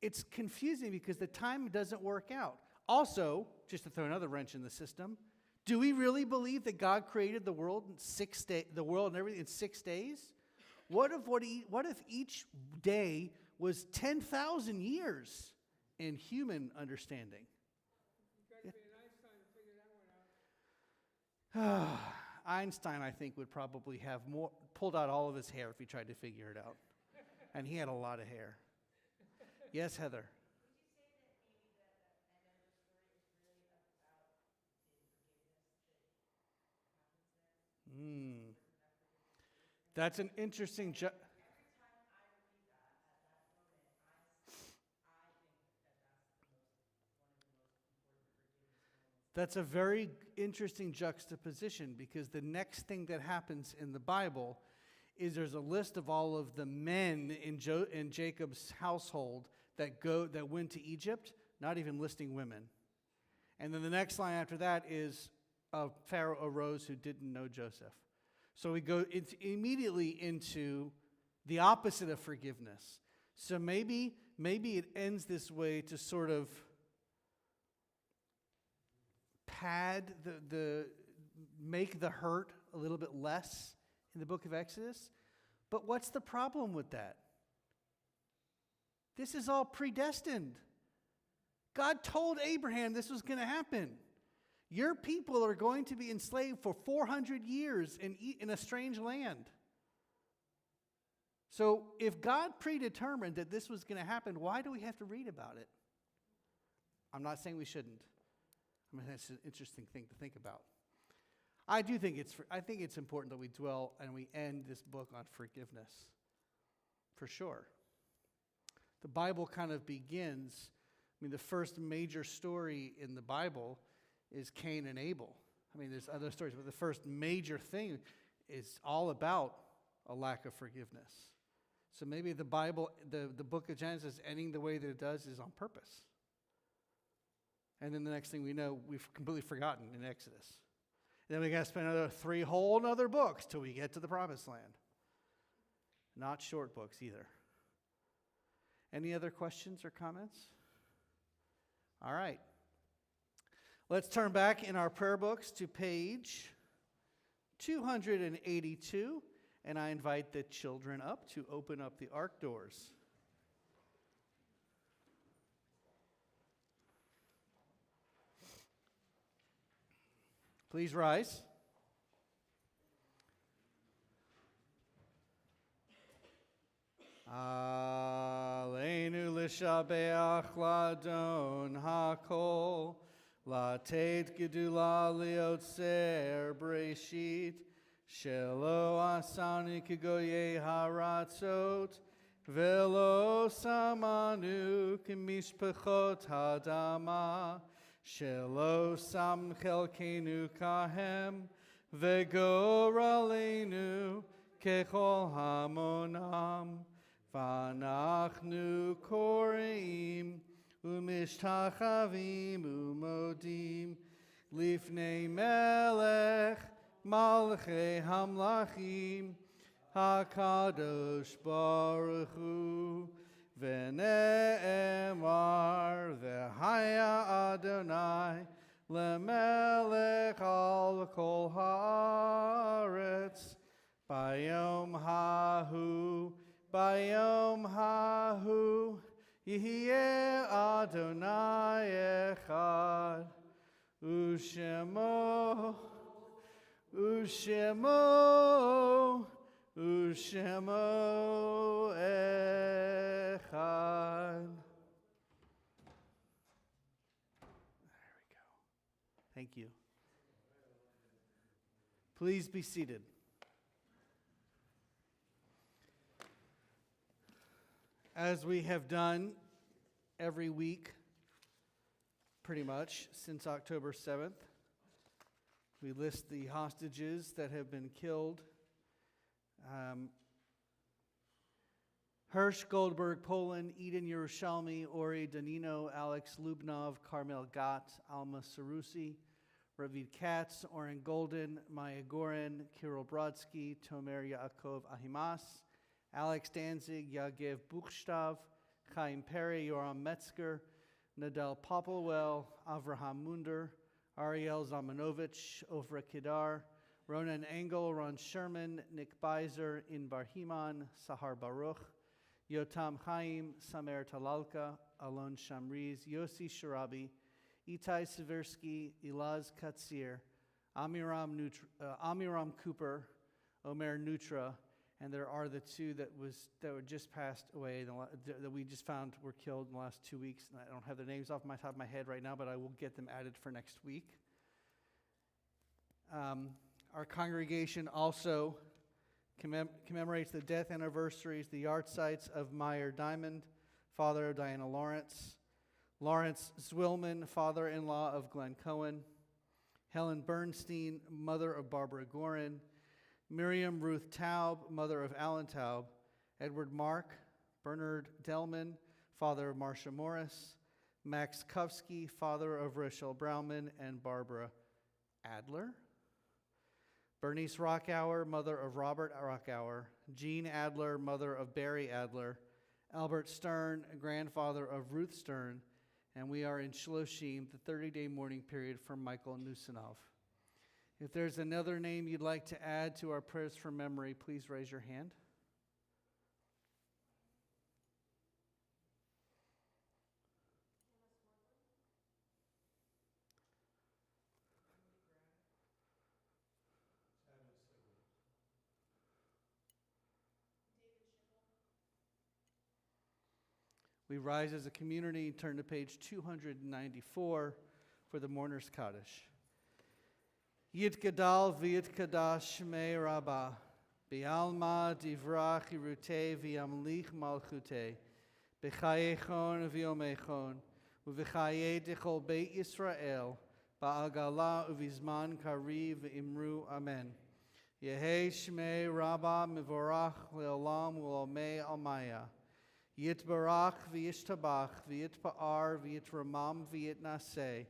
It's confusing because the time doesn't work out. Also, just to throw another wrench in the system, do we really believe that God created the world in 6 days, the world and everything in 6 days? What if each day was 10,000 years in human understanding? Einstein, I think, would probably have pulled out all of his hair if he tried to figure it out. And he had a lot of hair. Yes, Heather. That's an interesting. That's a very interesting juxtaposition, because the next thing that happens in the Bible is there's a list of all of the men in Jacob's household that went to Egypt, not even listing women. And then the next line after that is Pharaoh arose who didn't know Joseph. So we go immediately into the opposite of forgiveness. So maybe it ends this way to sort of pad make the hurt a little bit less in the book of Exodus. But what's the problem with that? This is all predestined. God told Abraham this was going to happen. Your people are going to be enslaved for 400 years in a strange land. So if God predetermined that this was going to happen, why do we have to read about it? I'm not saying we shouldn't. I mean, that's an interesting thing to think about. I think it's important that we dwell and we end this book on forgiveness, for sure. The Bible kind of begins, the first major story in the Bible is Cain and Abel. There's other stories, but the first major thing is all about a lack of forgiveness. So maybe the Bible, the book of Genesis ending the way that it does is on purpose. And then the next thing we know, we've completely forgotten in Exodus. And then we got to spend another 3 whole other books till we get to the promised land. Not short books either. Any other questions or comments? All right. Let's turn back in our prayer books to page 282, and I invite the children up to open up the ark doors. Please rise. Aleinu l'shabeach ladon hakol, latet gedula liotzer breshit, shelo asani kegoye haratzot, velo samanu kemishpechot hadama, shelo sam chelkenu kahem, vegoralenu kechol hamonam, vanachnu koreim, umishtachavim umodim, lifnei melech, malchei hamlachim, hakadosh baruch hu, v'ne'emar v'haya Adonai, lemelech al kol haaretz, bayom hahu, Yihye Adonai echad, ushemo echad. There we go. Thank you. Please be seated. As we have done every week, pretty much, since October 7th, We list the hostages that have been killed. Hirsch Goldberg, Poland, Eden Yerushalmi, Ori Danino, Alex Lubnov, Carmel Gott, Alma Sarusi, Ravid Katz, Oren Golden, Maya Gorin, Kirill Brodsky, Tomer Yaakov Ahimas, Alex Danzig, Yagev Buchstav, Chaim Perry, Yoram Metzger, Nadal Popplewell, Avraham Munder, Ariel Zamanovich, Ofra Kedar, Ronan Engel, Ron Sherman, Nick Beiser, Inbar Himan, Sahar Baruch, Yotam Chaim, Samer Talalka, Alon Shamriz, Yossi Sharabi, Itai Seversky, Ilaz Katsir, Amiram Cooper, Omer Nutra, and there are the two that were just passed away, that we just found were killed in the last 2 weeks. And I don't have their names off my top of my head right now, but I will get them added for next week. Our congregation also commemorates the death anniversaries, the yahrzeits of Meyer Diamond, father of Diana Lawrence, Lawrence Zwillman, father-in-law of Glenn Cohen, Helen Bernstein, mother of Barbara Gorin, Miriam Ruth Taub, mother of Alan Taub, Edward Mark, Bernard Delman, father of Marcia Morris, Max Kufsky, father of Rochelle Brauman and Barbara Adler, Bernice Rockauer, mother of Robert Rockauer, Jean Adler, mother of Barry Adler, Albert Stern, grandfather of Ruth Stern, and we are in Shloshim, the 30-day mourning period for Michael Nusanov. If there's another name you'd like to add to our prayers for memory, please raise your hand. We rise as a community, turn to page 294 for the Mourner's Kaddish. Yit Gadal v'yit Kadash Shmei Rabbah, B'alma divrach Yirutei v'yamlich malchutei, B'chayechon v'yomechon, U'v'chayei dechol Beit Yisrael, Ba'agala u'vizman kari v'imru Amen. Yehei Shmei Rabbah mivorach le'olam u'olmei almaya. Yitbarach v'yishtabach v'yitpa'ar v'yitramam v'yitnaseh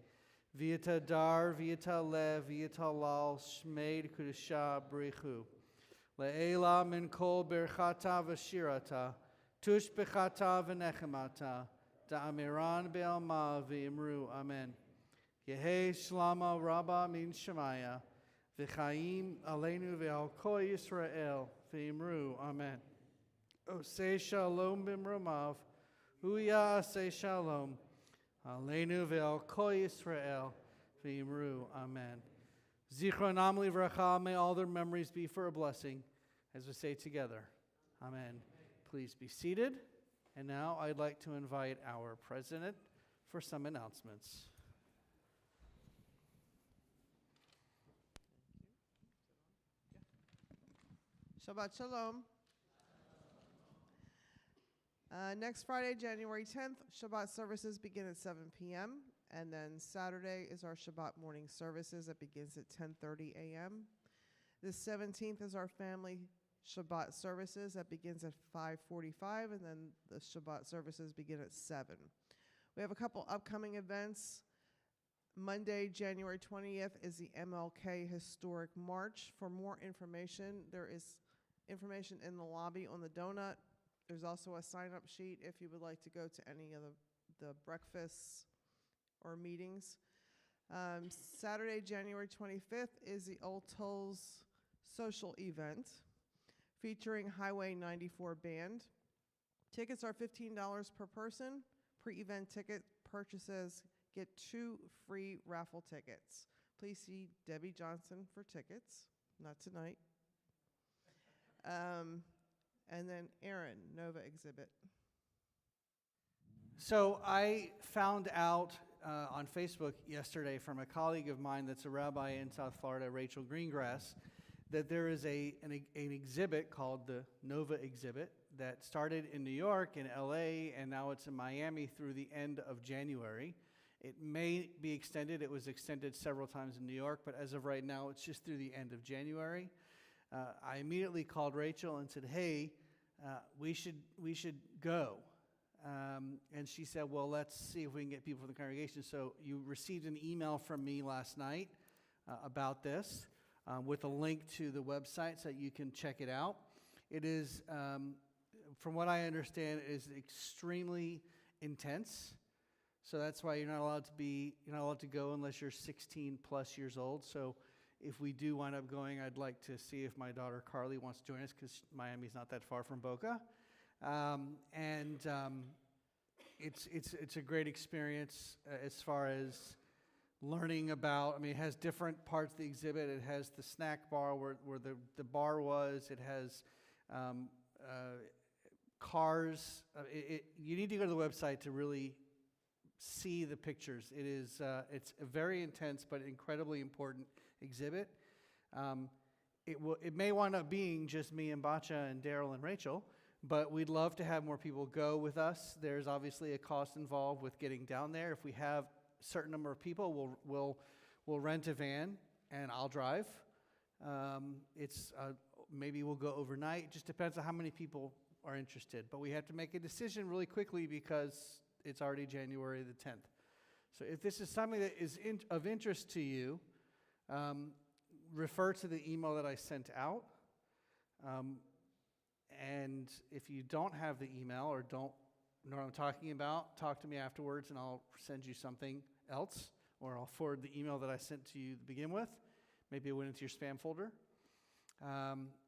v'yitadar v'yitalev v'yitalal shmeid kudusha brichu le'ela min kol berchata v'shirata tush bechata v'nechemata da'amiran be'alma v'imru amen. Yehei shlama rabba min shemaya v'chaim aleinu v'al kol Yisrael v'imru amen. Say shalom b'mromav, huya say shalom, aleinu ve'al kol Yisrael v'imru, amen. Zichronam livracha, may all their memories be for a blessing, as we say together, amen. Please be seated, and now I'd like to invite our president for some announcements. Shabbat Shalom. Next Friday, January 10th, Shabbat services begin at 7 p.m. And then Saturday is our Shabbat morning services that begins at 10:30 a.m. The 17th is our family Shabbat services that begins at 5:45, and then the Shabbat services begin at 7. We have a couple upcoming events. Monday, January 20th is the MLK Historic March. For more information, there is information in the lobby on the donut. There's also a sign-up sheet if you would like to go to any of the breakfasts or meetings. Saturday, January 25th is the Old Tolls social event featuring Highway 94 Band. Tickets are $15 per person. Pre-event ticket purchases get 2 free raffle tickets. Please see Debbie Johnson for tickets. Not tonight. And then Aaron, Nova exhibit. So I found out on Facebook yesterday from a colleague of mine that's a rabbi in South Florida, Rachel Greengrass, that there is an exhibit called the Nova exhibit that started in New York and LA, and now it's in Miami through the end of January. It may be extended. It was extended several times in New York, but as of right now, it's just through the end of January. I immediately called Rachel and said, "Hey, we should go." And she said, "Well, let's see if we can get people from the congregation." So you received an email from me last night about this with a link to the website so that you can check it out. It is, from what I understand, it is extremely intense. So that's why you're not allowed to go unless you're 16 plus years old. So if we do wind up going, I'd like to see if my daughter Carly wants to join us, because Miami's not that far from Boca. It's a great experience as far as learning about. I mean, it has different parts of the exhibit. It has the snack bar where the bar was. It has cars. You need to go to the website to really see the pictures. It's a very intense but incredibly important exhibit. It may wind up being just me and Bacha and Daryl and Rachel, but we'd love to have more people go with us. There's obviously a cost involved with getting down there. If we have a certain number of people, we'll rent a van and I'll drive. Maybe we'll go overnight. It just depends on how many people are interested. But we have to make a decision really quickly because it's already January the 10th. So if this is something that is of interest to you, refer to the email that I sent out. And if you don't have the email or don't know what I'm talking about, talk to me afterwards and I'll send you something else, or I'll forward the email that I sent to you to begin with. Maybe it went into your spam folder.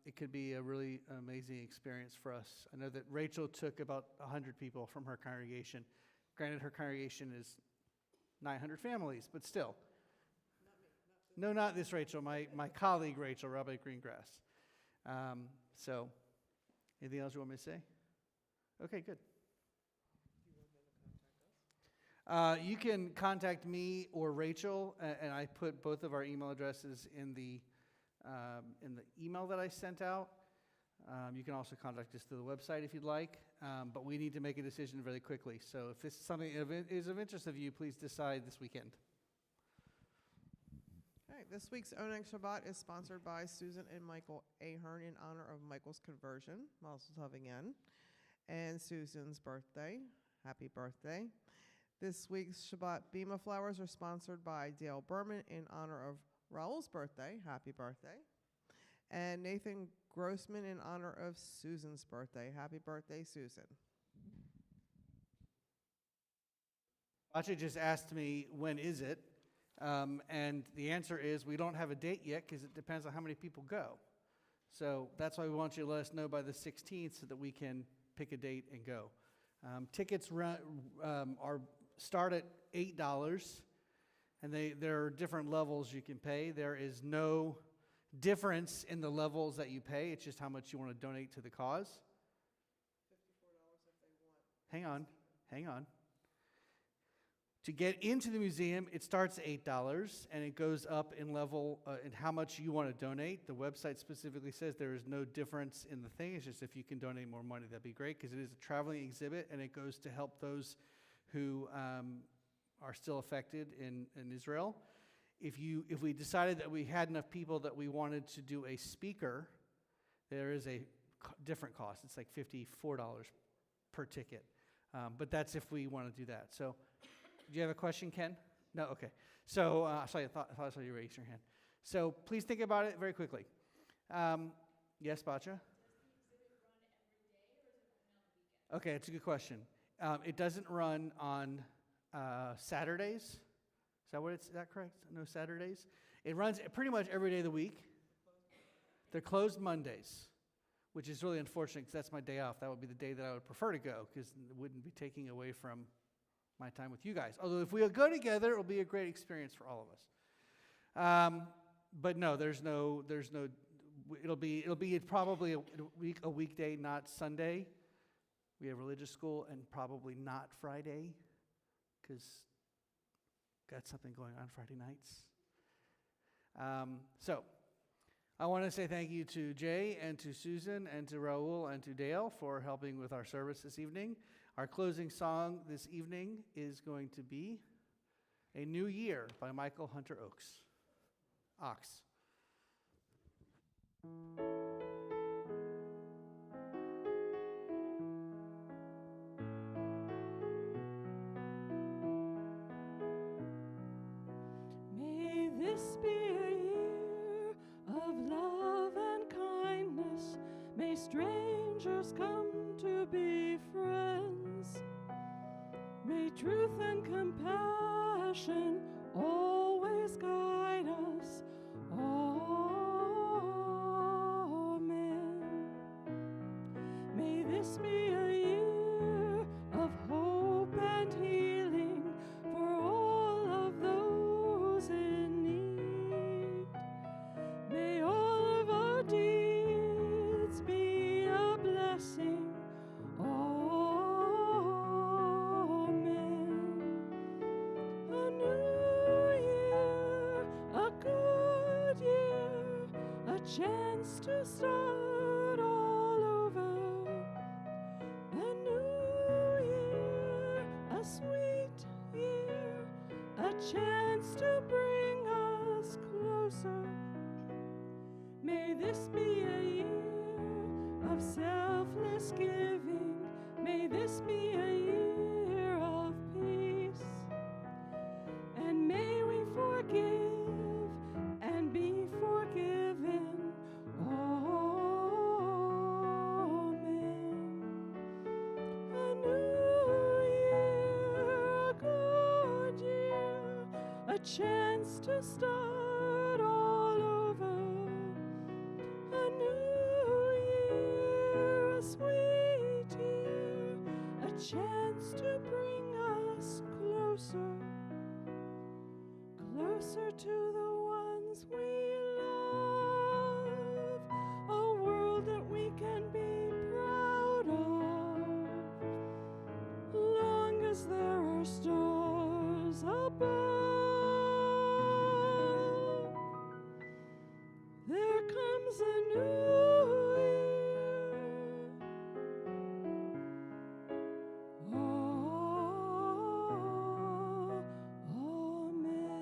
It could be a really amazing experience for us. I know that Rachel took about 100 people from her congregation. Granted, her congregation is 900 families, but still. No, not this Rachel, my colleague Rachel, Rabbi Greengrass. So, anything else you want me to say? Okay, good. You can contact me or Rachel, and I put both of our email addresses in the email that I sent out. You can also contact us through the website if you'd like, but we need to make a decision very quickly. So if this is something that is of interest of you, please decide this weekend. All right, this week's Oneg Shabbat is sponsored by Susan and Michael Ahern in honor of Michael's conversion, Mazel Tov again, and Susan's birthday. Happy birthday. This week's Shabbat Bima flowers are sponsored by Dale Berman in honor of Raul's birthday. Happy birthday. And Nathan Grossman in honor of Susan's birthday. Happy birthday, Susan. Bacha just asked me, when is it? And the answer is we don't have a date yet because it depends on how many people go. So that's why we want you to let us know by the 16th so that we can pick a date and go. Tickets start at $8, and there are different levels you can pay. There is no difference in the levels that you pay. It's just how much you want to donate to the cause. $54 if they want. Hang on. To get into the museum, it starts at $8, and it goes up in level in how much you want to donate. The website specifically says there is no difference in the thing. It's just if you can donate more money, that'd be great, because it is a traveling exhibit, and it goes to help those who are still affected in Israel. If we decided that we had enough people that we wanted to do a speaker, there is a different cost. It's like $54 per ticket. But that's if we want to do that. So, do you have a question, Ken? No? Okay. So, I thought I saw you raise your hand. So, please think about it very quickly. Yes, Bacha? Does the exhibit run every day, or is it only on the weekend? Okay, it's a good question. It doesn't run on Saturdays. Is that correct? No Saturdays? It runs pretty much every day of the week. They're closed Mondays, which is really unfortunate because that's my day off. That would be the day that I would prefer to go because it wouldn't be taking away from my time with you guys. Although if we go together, it'll be a great experience for all of us. But no, there's no. It'll be probably a weekday, not Sunday. We have religious school, and probably not Friday, because got something going on Friday nights. So I want to say thank you to Jay and to Susan and to Raul and to Dale for helping with our service this evening. Our closing song this evening is going to be A New Year by Michael Hunter Ox. May this be a year of love and kindness. May strangers come to be friends. May truth and compassion always guide us. Amen. May this be a year of hope and healing for all of those in need. May all of our deeds be a blessing. Amen. A new year, a good year, a chance to start all over. A new year, a sweet year, a chance to bring us closer. May this be a year of selfless giving. May this be a year of peace. And may we forgive and be forgiven. Amen. A new year, a good year, a chance to start all over. A new year, a sweet year, a chance to bring us closer, closer to the ones we love, a world that we can be proud of, long as there are stars above. There comes a new year. Amen.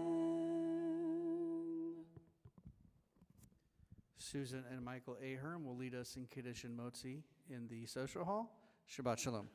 Susan and Michael Ahern will lead us in Kiddush and Motzi in the social hall. Shabbat Shalom.